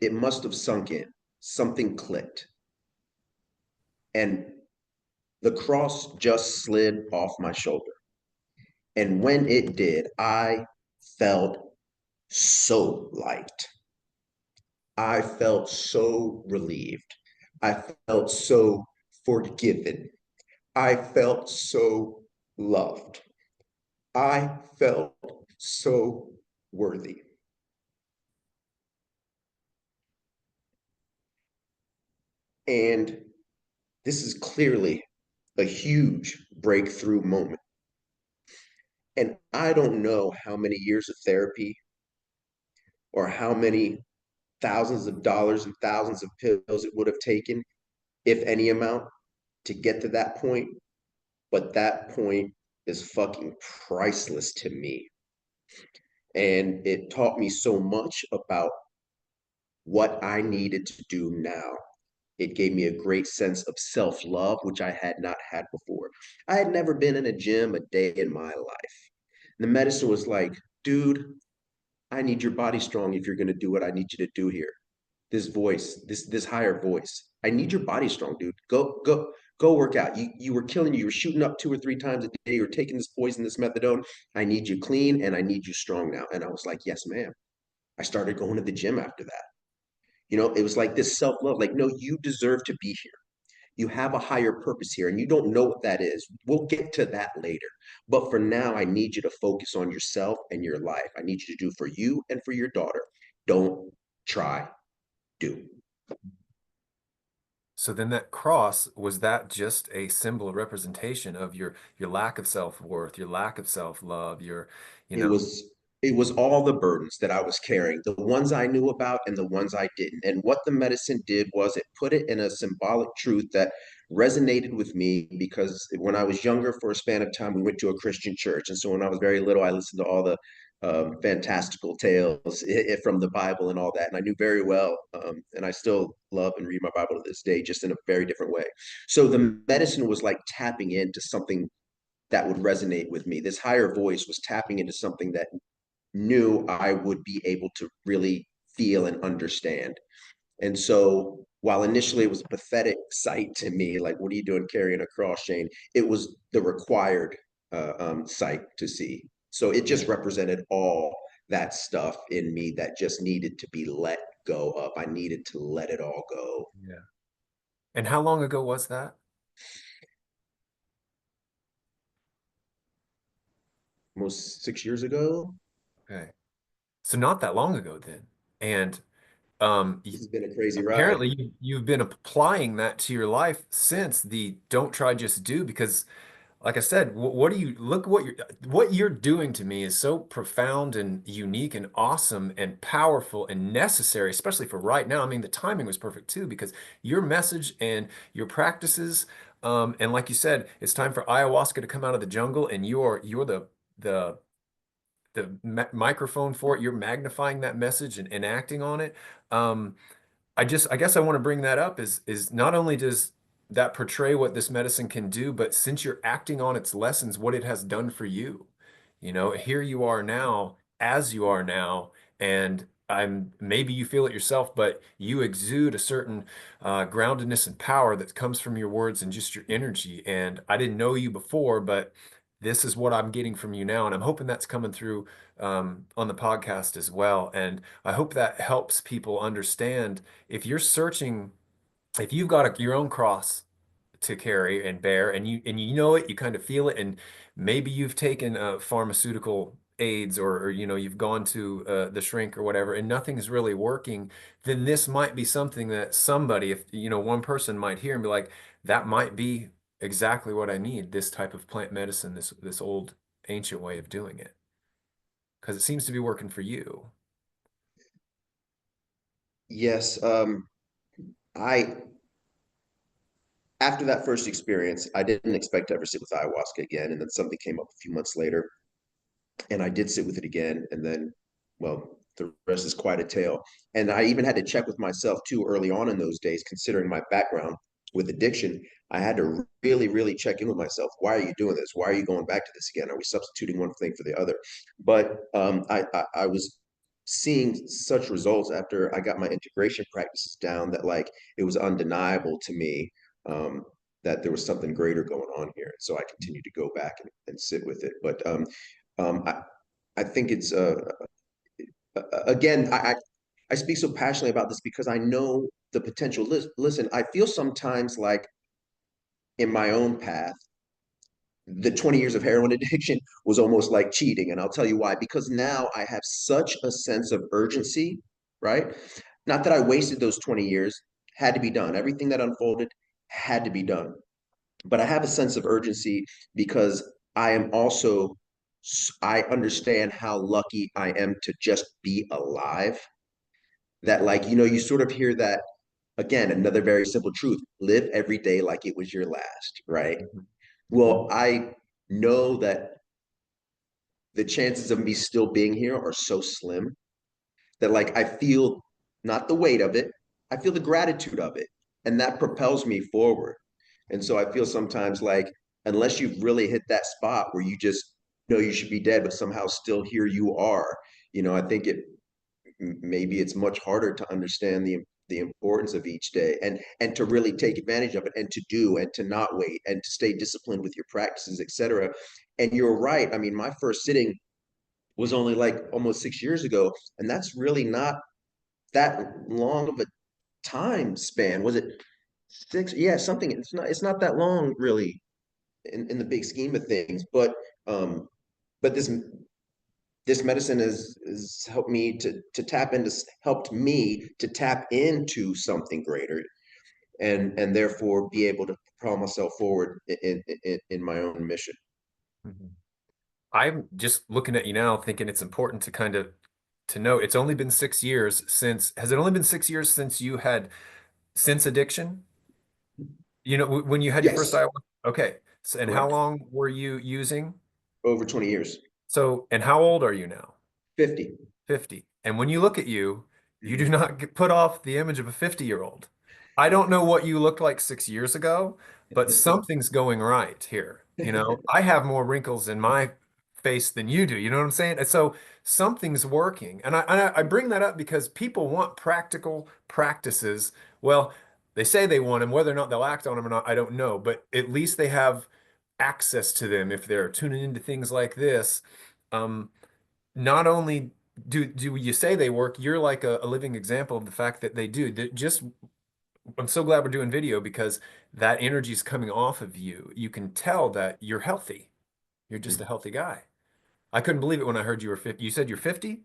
it must have sunk in. Something clicked. And the cross just slid off my shoulder. And when it did, I felt so light. I felt so relieved. I felt so forgiven. I felt so loved. I felt so worthy. And this is clearly a huge breakthrough moment. And I don't know how many years of therapy or how many thousands of dollars and thousands of pills it would have taken, if any amount, to get to that point. But that point is fucking priceless to me. And it taught me so much about what I needed to do now. It gave me a great sense of self love, which I had not had before. I had never been in a gym a day in my life. The medicine was like, dude, I need your body strong if you're going to do what I need you to do here. This voice, this higher voice. I need your body strong, dude. Go work out. You were killing you. You were shooting up 2 or 3 times a day. You were taking this poison, this methadone. I need you clean and I need you strong now. And I was like, yes, ma'am. I started going to the gym after that. It was like this self love. Like, no, you deserve to be here. You have a higher purpose here, and you don't know what that is. We'll get to that later. But for now, I need you to focus on yourself and your life. I need you to do for you and for your daughter. Don't try, do. So then that cross, was that just a symbol, a representation of your lack of self-worth, your lack of self-love, your, you It know, was it was all the burdens that I was carrying, the ones I knew about and the ones I didn't. And what the medicine did was it put it in a symbolic truth that resonated with me because when I was younger, for a span of time, we went to a Christian church. And so when I was very little, I listened to all the fantastical tales from the Bible and all that. And I knew very well, and I still love and read my Bible to this day, just in a very different way. So the medicine was like tapping into something that would resonate with me. This higher voice was tapping into something that knew I would be able to really feel and understand. And so while initially it was a pathetic sight to me, like, what are you doing carrying a cross, Shane? It was the required sight to see. So it yeah, just represented all that stuff in me that just needed to be let go of. I needed to let it all go. yeah. And how long ago was that? Almost 6 years ago. Okay. So not that long ago then. And This has been a crazy ride. apparently you've been applying that to your life since the don't try, just do, because like I said, what do you look what you're doing to me is so profound and unique and awesome and powerful and necessary, especially for right now. I mean, the timing was perfect too, because your message and your practices, and like you said, it's time for ayahuasca to come out of the jungle, and you're the microphone for it. You're magnifying that message and acting on it. Um, I guess I want to bring that up is not only does that portray what this medicine can do, but since you're acting on its lessons, what it has done for you. Here you are now, as you are now, and I'm maybe you feel it yourself, but you exude a certain groundedness and power that comes from your words and just your energy. And I didn't know you before, but this is what I'm getting from you now, and I'm hoping that's coming through on the podcast as well. And I hope that helps people understand if you're searching, if you've got your own cross to carry and bear, and you know it, you kind of feel it, and maybe you've taken pharmaceutical aids, or you've gone to the shrink or whatever, and nothing's really working, then this might be something that somebody, if one person might hear and be like, that might be exactly what I need, this type of plant medicine, this old ancient way of doing it, because it seems to be working for you. Yes, I after that first experience, I didn't expect to ever sit with ayahuasca again. And then something came up a few months later, and I did sit with it again. And then, well, the rest is quite a tale. And I even had to check with myself too early on in those days, considering my background with addiction. I had to really, really check in with myself. Why are you doing this? Why are you going back to this again? Are we substituting one thing for the other? But I was seeing such results after I got my integration practices down that, like, it was undeniable to me, that there was something greater going on here. So I continued to go back and sit with it. But um, I, I think it's again, I speak so passionately about this because I know the potential. Listen, I feel sometimes like in my own path, the 20 years of heroin addiction was almost like cheating. And I'll tell you why. Because now I have such a sense of urgency, right? Not that I wasted those 20 years, had to be done. Everything that unfolded had to be done. But I have a sense of urgency because I am also, I understand how lucky I am to just be alive. that like, you sort of hear that again, another very simple truth: live every day like it was your last, right? Mhm. Mhm. Well, I know that the chances of me still being here are so slim that like I feel not the weight of it, I feel the gratitude of it. And that propels me forward. And so I feel sometimes like unless you've really hit that spot where you just know you should be dead, but somehow still here you are, I think maybe it's much harder to understand the importance of each day and to really take advantage of it and to do and to not wait and to stay disciplined with your practices, etc. And you're right. I mean, my first sitting was only like almost 6 years ago, and that's really not that long of a time span. Was it six? Yeah, something. It's not that long really in the big scheme of things. Um, but this medicine has helped me to tap into helped me to tap into something greater and therefore be able to propel myself forward in my own mission. Mhm. I'm just looking at you now, thinking it's important to kind of to know it's only been 6 years since, has it only been 6 years since you had since addiction? You know, when you had your first Yes, ayahuasca? Okay. So, and how correct. long were you using? Over 20 years. So, and how old are you now? 50. 50. And when you look at you, you do Mhm. not put off the image of a 50-year-old. I don't know what you looked like 6 years ago, but something's going right here. You know, I have more wrinkles in my face than you do. You know what I'm saying? And so something's working. And I bring that up because people want practical practices. Well, they say they want them, whether or not they'll act on them or not, I don't know. But at least they have access to them if they're tuning into things like this. Um, Not only do you say they work, you're like a living example of the fact that they do. Just I'm so glad we're doing video because that energy is coming off of you. You can tell that you're healthy. You're just a healthy guy. I couldn't believe it when I heard you were 50. You said you're 50?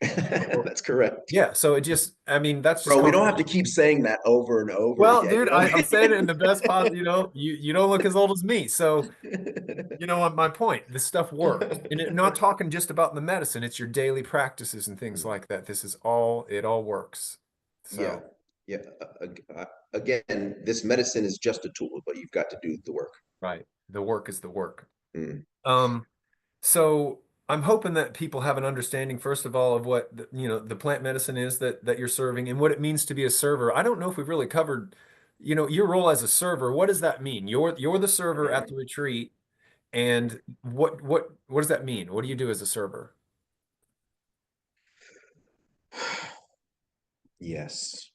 Well, That's correct. yeah, so it just, I mean, that's just Bro, we don't have to confirmation. keep saying that over and over Well, again. dude, I'm saying it in the best possible, you don't look as old as me. So, you know what my point? This stuff works. And not talking just about the medicine, it's your daily practices and things like that. This is all, it all works. Yeah, So, yeah. Again, this medicine is just a tool, but you've got to do the work. right. The work is the work. Mm. Um, so I'm hoping that people have an understanding, first of all, of what the plant medicine is that you're serving and what it means to be a server. I don't know if we've really covered, your role as a server. What does that mean? You're the server at the retreat, and what does that mean? What do you do as a server? Yes,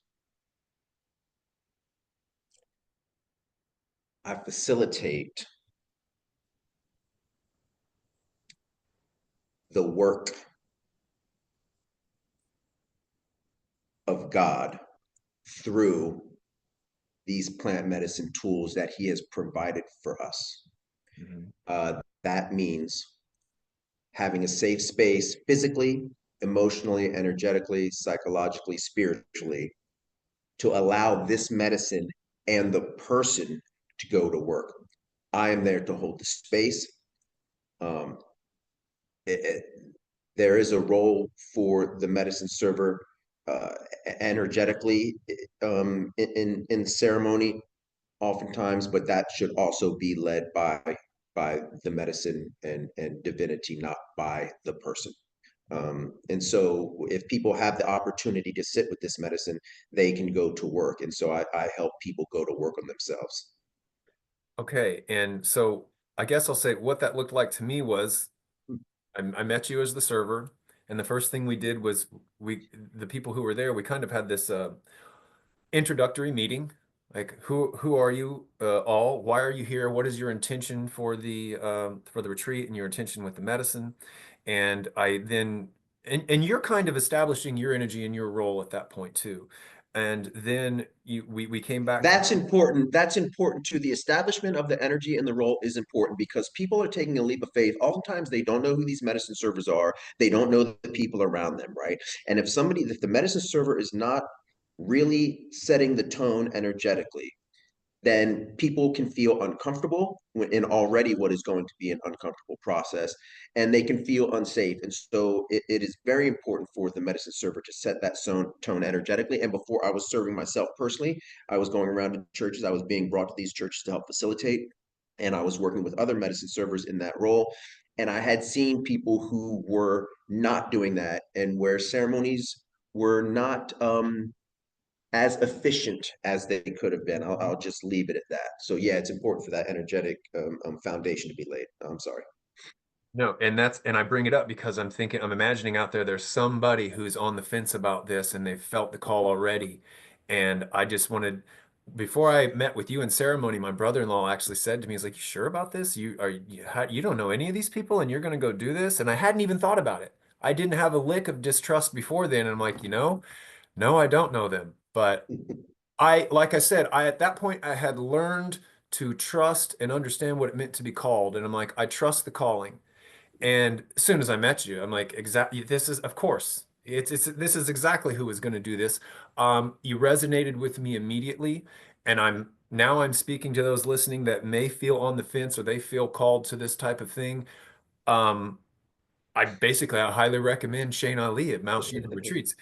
I facilitate the work of God through these plant medicine tools that He has provided for us. Mhm. That means having a safe space physically, emotionally, energetically, psychologically, spiritually to allow this medicine and the person to go to work. I am there to hold the space. Um, it, it, there is a role for the medicine server uh, energetically in ceremony oftentimes, but that should also be led by the medicine and divinity, not by the person. And so if people have the opportunity to sit with this medicine, they can go to work. And so I help people go to work on themselves. Okay, and so I guess I'll say what that looked like to me was I met you as the server, and the first thing we did was the people who were there, we kind of had this introductory meeting. Like who are you all? Why are you here? What is your intention for the retreat and your intention with the medicine? And I then and you're kind of establishing your energy and your role at that point too. And then we came back to That's important. That's important too. The establishment of the energy and the role is important because people are taking a leap of faith. Oftentimes, they don't know who these medicine servers are. They don't know the people around them, right? And if the medicine server is not really setting the tone energetically, then people can feel uncomfortable in already what is going to be an uncomfortable process, and they can feel unsafe. And so it is very important for the medicine server to set that tone energetically. And before I was serving myself personally, I was going around to churches. I was being brought to these churches to help facilitate, and I was working with other medicine servers in that role. And I had seen people who were not doing that, and where ceremonies were not as efficient as they could have been. I'll just leave it at that. So yeah, it's important for that energetic foundation to be laid. I'm sorry. No, and I bring it up because I'm imagining out there there's somebody who's on the fence about this and they've felt the call already. And I just wanted, before I met with you in ceremony, my brother-in-law actually said to me, he's like, "You sure about this? You don't know any of these people and you're going to go do this?" And I hadn't even thought about it. I didn't have a lick of distrust before then. And I'm like, no, I don't know them. But like I said, at that point I had learned to trust and understand what it meant to be called. And I'm like, I trust the calling. And as soon as I met you, I'm like, exactly, this is, of course, this is exactly who is going to do this. You resonated with me immediately, and I'm speaking to those listening that may feel on the fence or they feel called to this type of thing. Um, I highly recommend Shane Ali at Mount Shiva Retreats.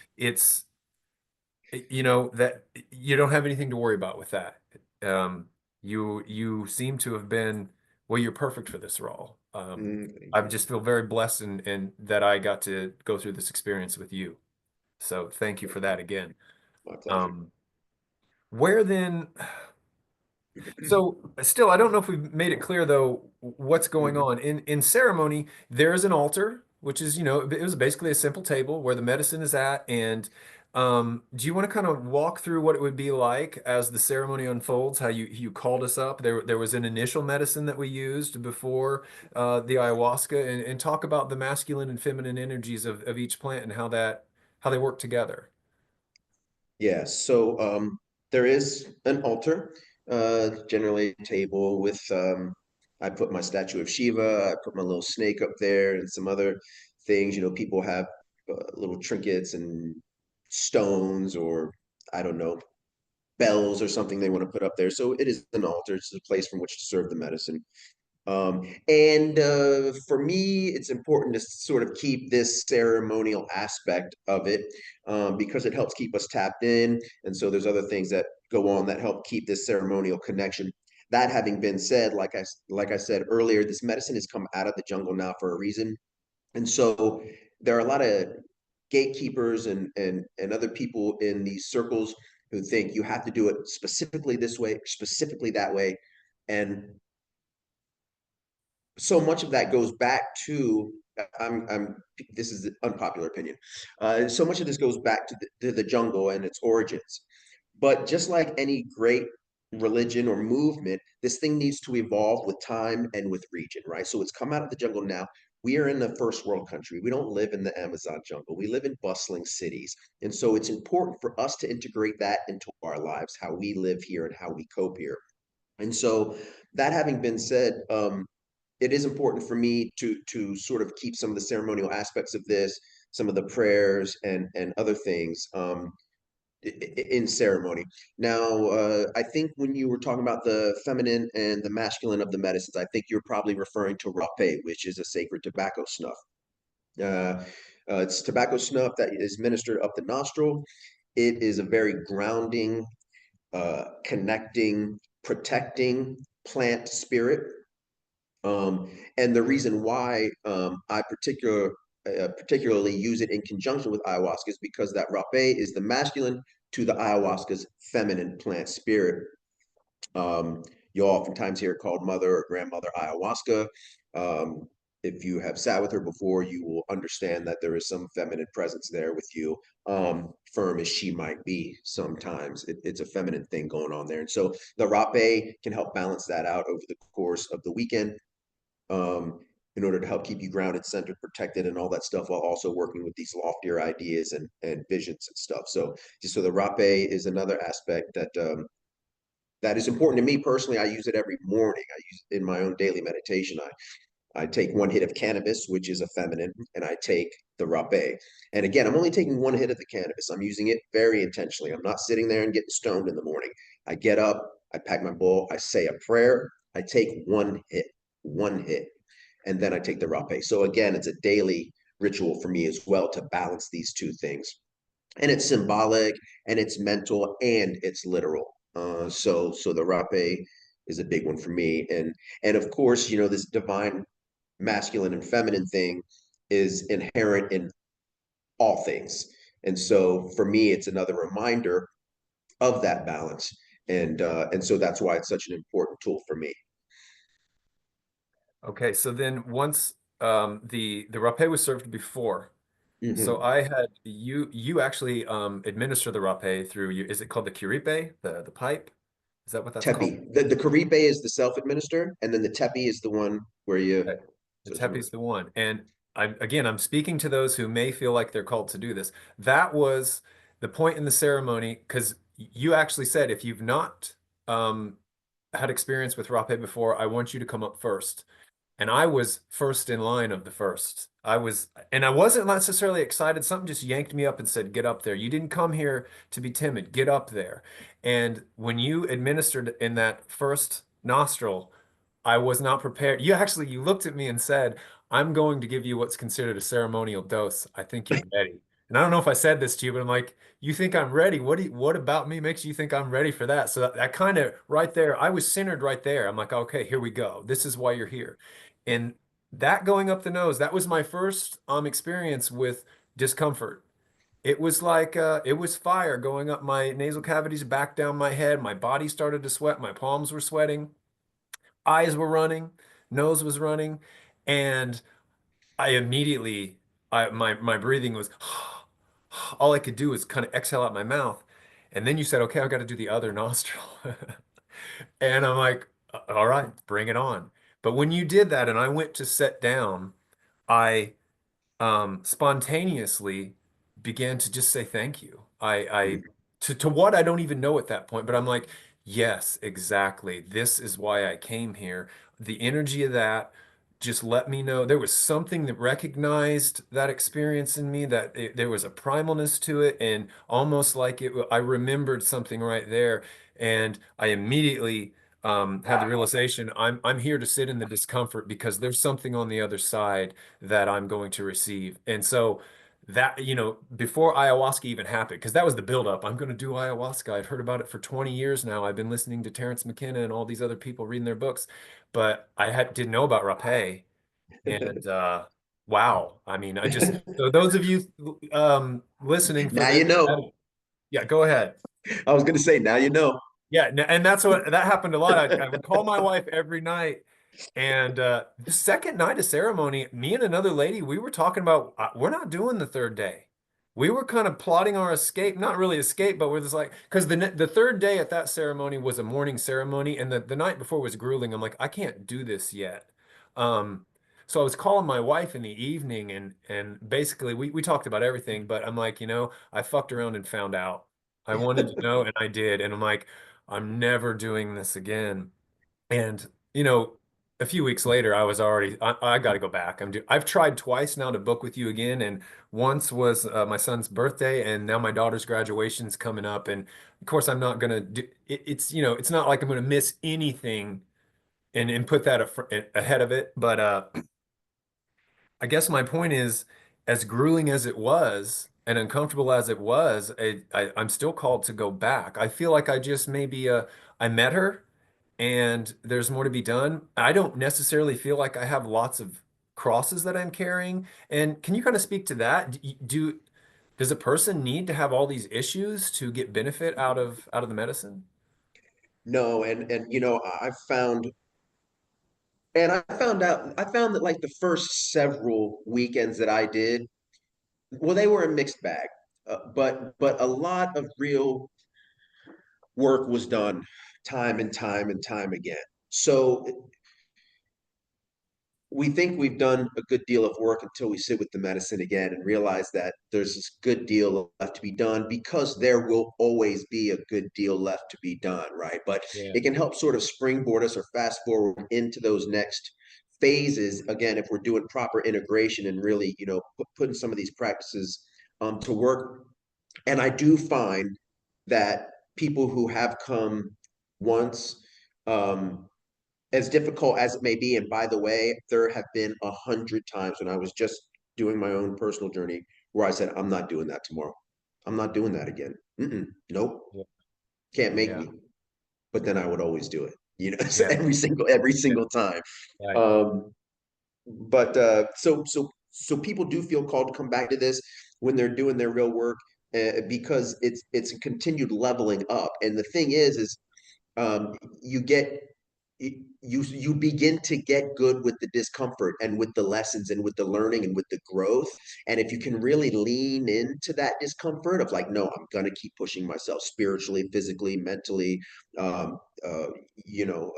That you don't have anything to worry about with that. Um, you seem to have been, well, you're perfect for this role. Thank I you. just feel very blessed and that I got to go through this experience with you. So thank you for that again. My pleasure. Um, where then? So still, I don't know if we've made it clear though what's going Mhm. on. In ceremony, there is an altar, which is, it was basically a simple table where the medicine is at. And do you want to kind of walk through what it would be like as the ceremony unfolds, how you called us up? There was an initial medicine that we used before the ayahuasca, and talk about the masculine and feminine energies of each plant and how they work together. Yeah, so there is an altar, generally a table with I put my statue of Shiva, I put my little snake up there, and some other things. You know, people have little trinkets and stones, or I don't know, bells or something they want to put up there. So it is an altar. It's a place from which to serve the medicine. And for me, it's important to sort of keep this ceremonial aspect of it because it helps keep us tapped in. And so there's other things that go on that help keep this ceremonial connection. That having been said, like I said earlier, this medicine has come out of the jungle now for a reason. And so there are a lot of gatekeepers and other people in these circles who think you have to do it specifically this way, specifically that way. And so much of that goes back to I'm this is an unpopular opinion. So much of this goes back to the jungle and its origins. But just like any great religion or movement, this thing needs to evolve with time and with region, right? So it's come out of the jungle now. We are in the first world country. We don't live in the Amazon jungle. We live in bustling cities. And so it's important for us to integrate that into our lives, how we live here and how we cope here. And so that having been said, it is important for me to sort of keep some of the ceremonial aspects of this, some of the prayers and other things in ceremony. Now, I think when you were talking about the feminine and the masculine of the medicines, I think you're probably referring to rapé, which is a sacred tobacco snuff. Uh, it's tobacco snuff that is ministered up the nostril. It is a very grounding, connecting, protecting plant spirit. And the reason why I particularly use it in conjunction with ayahuasca is because that rapé is the masculine to the ayahuasca's feminine plant spirit. Um, you'll oftentimes hear it called mother or grandmother ayahuasca. Um, if you have sat with her before, you will understand that there is some feminine presence there with you, firm as she might be sometimes. It's a feminine thing going on there. And so the rapé can help balance that out over the course of the weekend um, in order to help keep you grounded, centered, protected, and all that stuff, while also working with these loftier ideas and visions and stuff. So, just so the rapé is another aspect that is important to me personally. I use it every morning. I use it in my own daily meditation. I take one hit of cannabis, which is a feminine, and I take the rapé. And again, I'm only taking one hit of the cannabis. I'm using it very intentionally. I'm not sitting there and getting stoned in the morning. I get up, I pack my bowl, I say a prayer, I take one hit, and then I take the rapé. So again, it's a daily ritual for me as well to balance these two things. And it's symbolic and it's mental and it's literal. So the rapé is a big one for me. And of course, you know, this divine masculine and feminine thing is inherent in all things. And so for me, it's another reminder of that balance. And so that's why it's such an important tool for me. Okay, so then once the rapé was served before, so Mhm. I had you actually administer the rapé through you. Is it called the curipe, the pipe? Is that what that's called? Tepi. The Caribe is the self-administered, and then the Tepi is the one where you. Okay. The So it's tepi's the one. And I'm speaking to those who may feel like they're called to do this. That was the point in the ceremony because you actually said if you've not um, had experience with rapé before, I want you to come up first. And I was first in line of the first. And I wasn't necessarily excited. Something just yanked me up and said, get up there. You didn't come here to be timid. Get up there. And when you administered in that first nostril, I was not prepared. You looked at me and said, I'm going to give you what's considered a ceremonial dose. I think you're ready. And I don't know if I said this to you, but I'm like, you think I'm ready? What about me makes you think I'm ready for that? So that kind of right there, I was centered right there. I'm like, okay, here we go. This is why you're here. And that going up the nose, that was my first experience with discomfort. It was like it was fire going up my nasal cavities, back down my head. My body started to sweat. My palms were sweating. Eyes were running. Nose was running. And I immediately, my breathing was, all I could do was kind of exhale out my mouth. And then you said, okay, I've got to do the other nostril. And I'm like, all right, bring it on. But when you did that and I went to sit down, I spontaneously began to just say thank you. I to what I don't even know at that point, but I'm like, yes, exactly. This is why I came here. The energy of that just let me know there was something that recognized that experience in me, that there was a primalness to it, and almost like I remembered something right there, and I immediately had the realization I'm here to sit in the discomfort because there's something on the other side that I'm going to receive. And so that, before ayahuasca even happened, because that was the buildup. I'm going to do ayahuasca. I've heard about it for 20 years now. I've been listening to Terrence McKenna and all these other people reading their books, but didn't know about rapé. And wow. I mean, so those of you listening for Now this, you know. yeah, go ahead. I was going to say, now you know. Yeah, and that's what that happened a lot. I would call my wife every night, and the second night of ceremony, me and another lady, we were talking about we're not doing the third day. We were kind of plotting our escape, not really escape, but we're just like because the third day at that ceremony was a morning ceremony, and the night before was grueling. I'm like, I can't do this yet. Um, so I was calling my wife in the evening, and basically we talked about everything, but I'm like, I fucked around and found out. I wanted to know, and I did, and I'm like. I'm never doing this again. And, a few weeks later, I got to go back. I've tried twice now to book with you again. And once was my son's birthday, and now my daughter's graduation's coming up. And of course, I'm not going to do it's not like I'm going to miss anything and put that ahead of it. But I guess my point is, as grueling as it was and uncomfortable as it was, I'm still called to go back. I feel like I just maybe I met her and there's more to be done. I don't necessarily feel like I have lots of crosses that I'm carrying. And can you kind of speak to that? Does a person need to have all these issues to get benefit out of the medicine? No, and I found that like the first several weekends that I did, well, they were a mixed bag, but a lot of real work was done time and time and time again. So we think we've done a good deal of work until we sit with the medicine again and realize that there's this good deal left to be done, because there will always be a good deal left to be done, right? But Yeah. it can help sort of springboard us or fast forward into those next phases again if we're doing proper integration and really, putting some of these practices to work. And I do find that people who have come once. Um, as difficult as it may be, and by the way, there have been 100 times when I was just doing my own personal journey where I said, I'm not doing that tomorrow. I'm not doing that again. Nope, Yeah. can't make Yeah. me. But then I would always do it, so Yeah. every Yeah. single time. Right. Um, but so people do feel called to come back to this when they're doing their real work, because it's a continued leveling up. And the thing is you get you begin to get good with the discomfort and with the lessons and with the learning and with the growth. And if you can really lean into that discomfort of like, no, I'm gonna keep pushing myself spiritually, physically, mentally, um,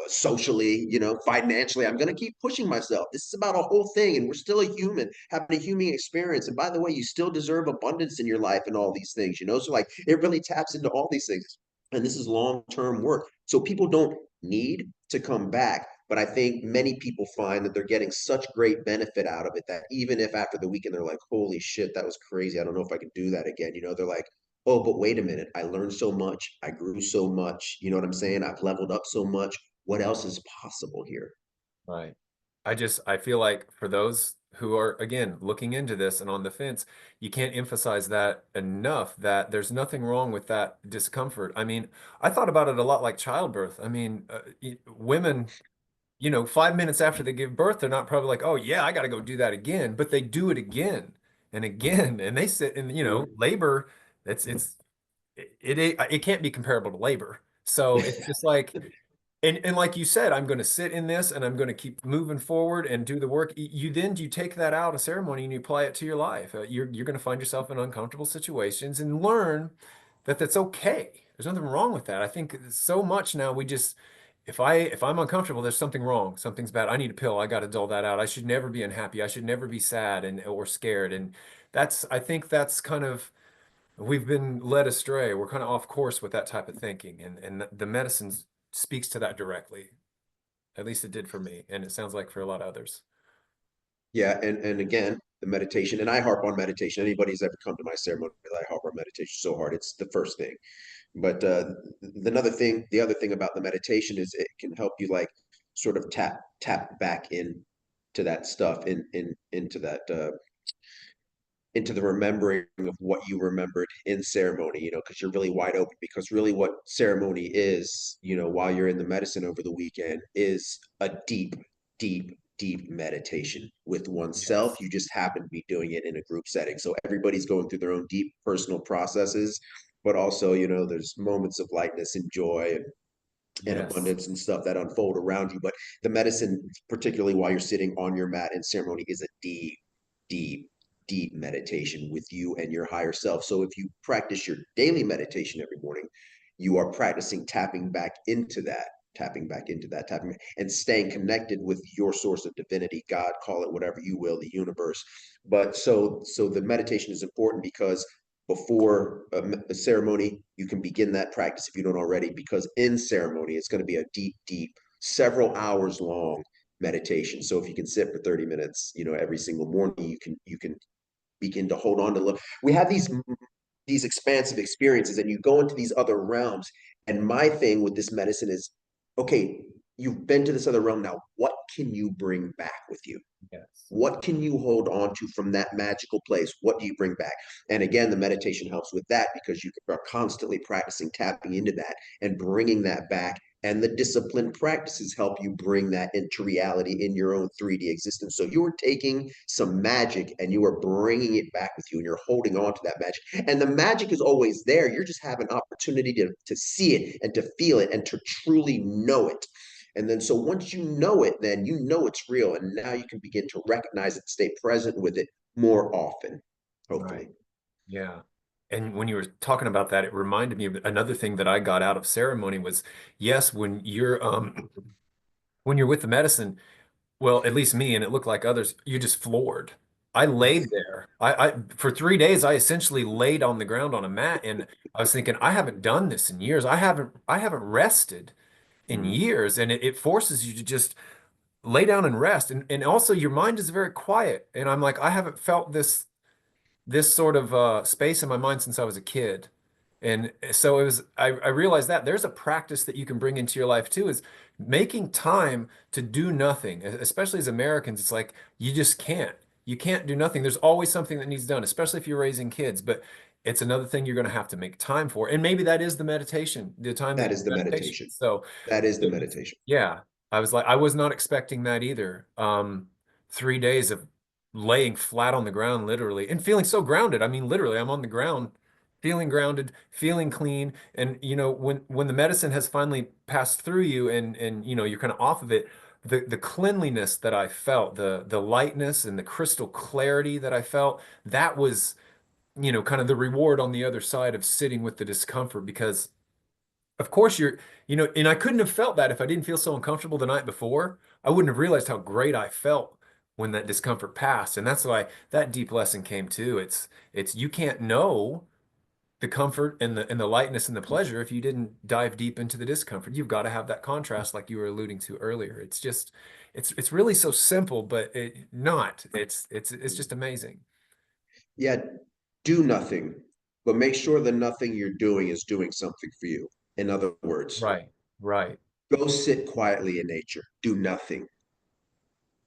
socially, financially, I'm gonna keep pushing myself. This is about a whole thing, and we're still a human having a human experience. And by the way, you still deserve abundance in your life and all these things, so like it really taps into all these things. And this is long-term work. So people don't need to come back. But I think many people find that they're getting such great benefit out of it that even if after the weekend they're like, holy shit, that was crazy. I don't know if I can do that again. They're like, oh, but wait a minute. I learned so much. I grew so much. You know what I'm saying? I've leveled up so much. What else is possible here? Right. I feel like for those who are, again, looking into this and on the fence, you can't emphasize that enough that there's nothing wrong with that discomfort. I mean, I thought about it a lot like childbirth. I mean, women, 5 minutes after they give birth, they're not probably like, oh, yeah, I got to go do that again. But they do it again and again. And they sit in, Mhm. labor. It can't be comparable to labor. So it's just like, and like you said, I'm going to sit in this and I'm going to keep moving forward and do the work. You take that out of ceremony and you apply it to your life. You're going to find yourself in uncomfortable situations and learn that that's okay. There's nothing wrong with that. I think so much now we just if I'm uncomfortable, there's something wrong. Something's bad. I need a pill. I got to dull that out. I should never be unhappy. I should never be sad and or scared. And I think that's kind of we've been led astray. We're kind of off course with that type of thinking, and the medicine speaks to that directly. At least it did for me, and it sounds like for a lot of others. Yeah, and again, the meditation, and I harp on meditation. Anybody's ever come to my ceremony, I harp on meditation so hard. It's the first thing. But the other thing about the meditation is it can help you like sort of tap back in to that stuff, into the remembering of what you remembered in ceremony, because you're really wide open. Because really, what ceremony is, while you're in the medicine over the weekend, is a deep, deep, deep meditation with oneself. Yes. You just happen to be doing it in a group setting. So everybody's going through their own deep personal processes, but also, there's moments of lightness and joy and Yes. abundance and stuff that unfold around you. But the medicine, particularly while you're sitting on your mat in ceremony, is a deep, deep, deep meditation with you and your higher self. So if you practice your daily meditation every morning, you are practicing tapping back into that, tapping and staying connected with your source of divinity, God, call it whatever you will, the universe. But so the meditation is important because before a ceremony, you can begin that practice if you don't already, because in ceremony, it's going to be a deep, deep, several hours long meditation. So if you can sit for 30 minutes, every single morning, you can begin to hold on to love. We have these expansive experiences, and you go into these other realms. And my thing with this medicine is, okay, you've been to this other realm. Now, what can you bring back with you? Yes. What can you hold on to from that magical place? What do you bring back? And again, the meditation helps with that because you are constantly practicing tapping into that and bringing that back. And the disciplined practices help you bring that into reality in your own 3D existence. So you are taking some magic and you are bringing it back with you and you're holding on to that magic. And the magic is always there. You're just having opportunity to see it and to feel it and to truly know it. And then, so once you know it, then you know it's real. And now you can begin to recognize it, stay present with it more often, Right. hopefully. Yeah. And when you were talking about that, it reminded me of another thing that I got out of ceremony was, yes, when you're with the medicine, well, at least me, and it looked like others, you're just floored. I laid Yes. there. I for 3 days, I essentially laid on the ground on a mat, and I was thinking, I haven't done this in years. I haven't rested in Mm. years, and it forces you to just lay down and rest. And also your mind is very quiet. And I'm like, I haven't felt this sort of space in my mind since I was a kid. And so it was, I realized that there's a practice that you can bring into your life too, is making time to do nothing. Especially as Americans, it's like you just can't. You can't do nothing. There's always something that needs done, especially if you're raising kids. But it's another thing you're going to have to make time for. And maybe that is the meditation, the time that That is the meditation. meditation. So That is the it was, meditation. yeah, I was like, I was not expecting that either. 3 days of laying flat on the ground, literally, and feeling so grounded. I mean, literally, I'm on the ground, feeling grounded, feeling clean. And when the medicine has finally passed through you, and you're kind of off of it, the cleanliness that I felt, the lightness and the crystal clarity that I felt, that was, kind of the reward on the other side of sitting with the discomfort. Because of course and I couldn't have felt that if I didn't feel so uncomfortable the night before. I wouldn't have realized how great I felt when that discomfort passed. And that's why that deep lesson came too. It's you can't know the comfort and the lightness and the pleasure if you didn't dive deep into the discomfort. You've got to have that contrast like you were alluding to earlier. It's really so simple, but not. It's just amazing. Yeah, do nothing, but make sure the nothing you're doing is doing something for you. In other words, Right. Right. go sit quietly in nature, do nothing.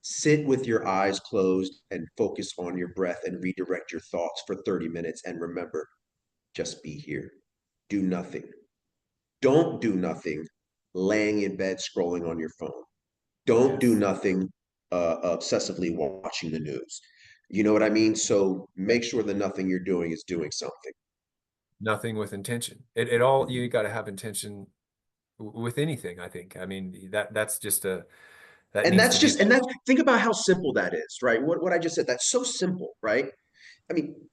Sit with your eyes closed and focus on your breath and redirect your thoughts for 30 minutes. And remember, just be here. Do nothing. Don't do nothing laying in bed scrolling on your phone. Don't do Yes. nothing obsessively watching the news. You know what I mean? So Yeah. make sure the nothing you're doing is doing something. Nothing with intention. It all, you got to have intention with anything, I think. I mean, that's just that And needs that's to be just, there. and that's, think about how simple that is, right? What I just said, that's so simple, right? I mean,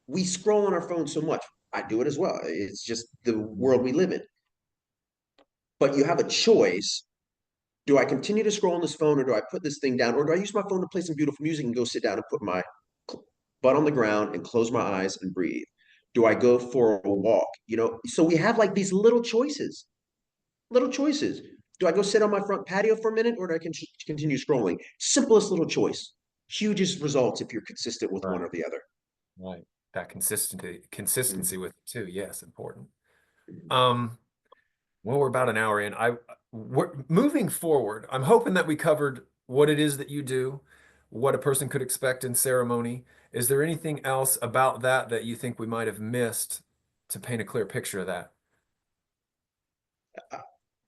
we scroll on our phone so much. I do it as well. It's just the world Mhm. we live in. But you have a choice. Do I continue to scroll on this phone, or do I put this thing down, or do I use my phone to play some beautiful music and go sit down and put my butt on the ground and close my eyes and breathe? Do I go for a walk? So we have like these little choices, little choices. Do I go sit on my front patio for a minute, or do I continue scrolling? Simplest little choice, hugest results if you're consistent with one Right. or the other. Right. That consistency Mm-hmm. with it too. Yes, important. Um, well, we're about an hour in. Moving forward, I'm hoping that we covered what it is that you do, what a person could expect in ceremony. Is there anything else about that that you think we might have missed to paint a clear picture of that?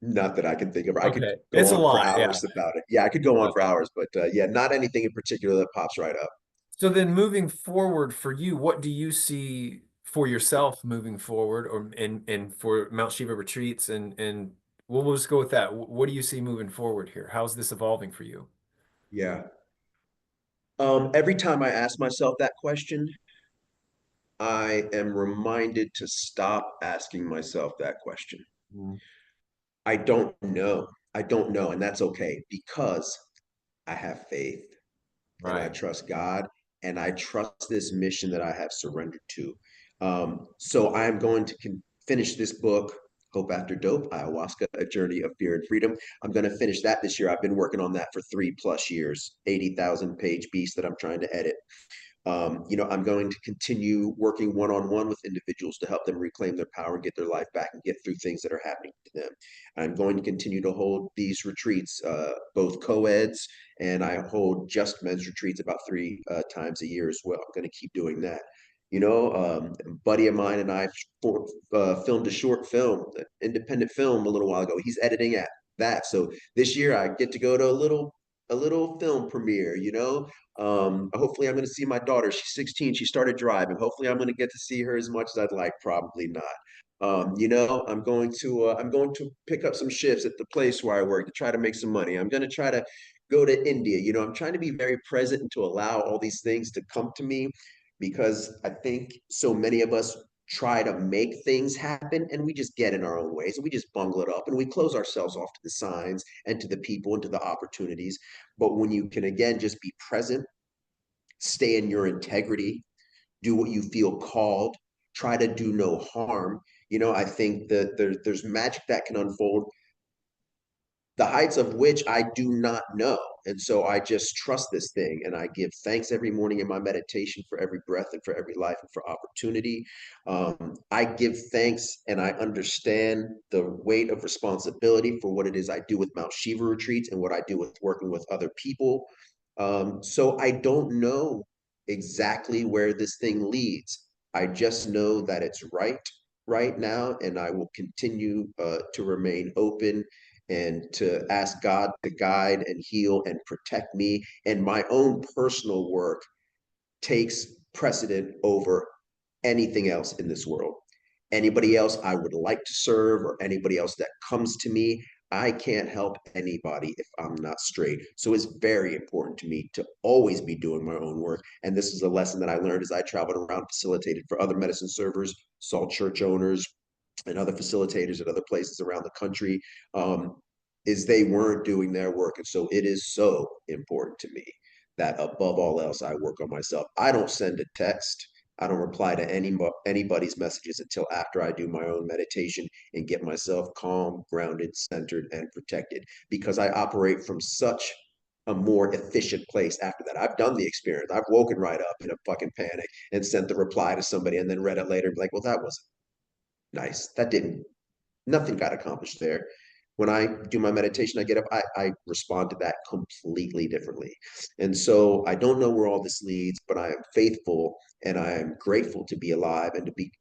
Not that I can think of. I could Okay. go It's a on for lot, yeah. hours about it. Yeah, I could go on Yeah. for hours, but yeah, not anything in particular that pops right up. So then moving forward for you, what do you see for yourself moving forward, or and for Mount Shiva retreats, and we'll just go with that. What do you see moving forward here? How's this evolving for you? Yeah. Every time I ask myself that question, I am reminded to stop asking myself that question. Mm. I don't know. I don't know. And that's okay because I have faith and I Right. trust God and I trust this mission that I have surrendered to. So I'm going to finish this book, Hope After Dope, Ayahuasca, A Journey of Fear and Freedom. I'm going to finish that this year. I've been working on that for 3+ years, 80,000 page beast that I'm trying to edit. I'm going to continue working one on one with individuals to help them reclaim their power, get their life back, and get through things that are happening to them. I'm going to continue to hold these retreats, both co-eds, and I hold just men's retreats about 3 times a year as well. I'm going to keep doing that. A buddy of mine and I filmed a short film, an independent film, a little while ago. He's editing at that, so this year I get to go to a little film premiere. Hopefully I'm going to see my daughter. She's 16. She started driving. Hopefully I'm going to get to see her as much as I'd like. Probably not. I'm going to pick up some shifts at the place where I work to try to make some money. I'm going to try to go to India. I'm trying to be very present and to allow all these things to come to me because I think so many of us try to make things happen and we just get in our own ways and we just bungle it up and we close ourselves off to the signs and to the people and to the opportunities. But when you can again just be present, stay in your integrity, do what you feel called, try to do no harm. I think that there's magic that can unfold the heights of which I do not know. And so I just trust this thing and I give thanks every morning in my meditation for every breath and for every life and for opportunity. I give thanks and I understand the weight of responsibility for what it is I do with Mount Shiva retreats and what I do with working with other people. So I don't know exactly where this thing leads. I just know that it's right now, and I will continue to remain open and to ask God to guide and heal and protect me. And my own personal work takes precedent over anything else in this world. Anybody else I would like to serve or anybody else that comes to me, I can't help anybody if I'm not straight. So it's very important to me to always be doing my own work. And this is a lesson that I learned as I traveled around, facilitated for other medicine servers, saw church owners, and other facilitators at other places around the country, is they weren't doing their work. And so it is so important to me that above all else, I work on myself. I don't send a text. I don't reply to anybody's messages until after I do my own meditation and get myself calm, grounded, centered, and protected because I operate from such a more efficient place after that. I've done the experience. I've woken right up in a fucking panic and sent the reply to somebody and then read it later and be like, well, that wasn't nice. That didn't, nothing got accomplished there. When I do my meditation, I get up, I respond to that completely differently. And so I don't know where all this leads, but I am faithful and I am grateful to be alive and to be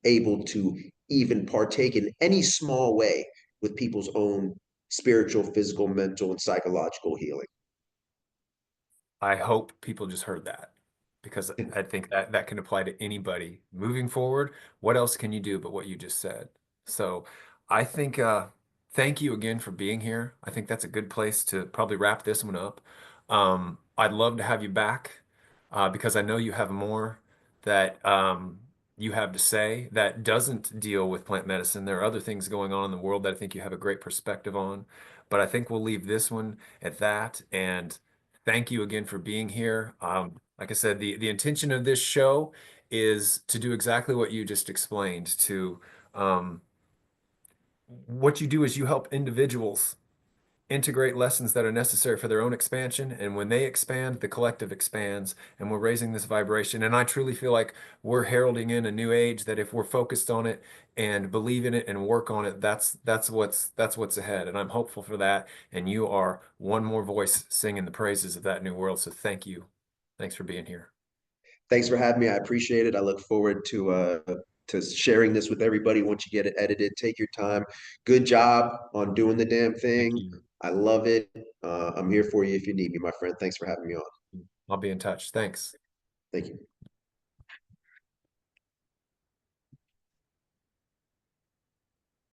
able to even partake in any small way with people's own spiritual, physical, mental, and psychological healing. I hope people just heard that because I think that that can apply to anybody moving forward. What else can you do but what you just said? So I think thank you again for being here. I think that's a good place to probably wrap this one up. I'd love to have you back because I know you have more that you have to say that doesn't deal with plant medicine. There are other things going on in the world that I think you have a great perspective on. But I think we'll leave this one at that. And thank you again for being here. Like I said, the intention of this show is to do exactly what you just explained. To what you do is you help individuals integrate lessons that are necessary for their own expansion. And when they expand, the collective expands, and we're raising this vibration. And I truly feel like we're heralding in a new age that if we're focused on it and believe in it and work on it, that's what's ahead. And I'm hopeful for that. And you are one more voice singing the praises of that new world. So thank you. Thanks for being here. Thanks for having me. I appreciate it. I look forward to sharing this with everybody once you get it edited. Take your time. Good job on doing the damn Thank thing. you. I love it. I'm here for you if you need me, my friend. Thanks for having me on. I'll be in touch. Thanks. Thank you.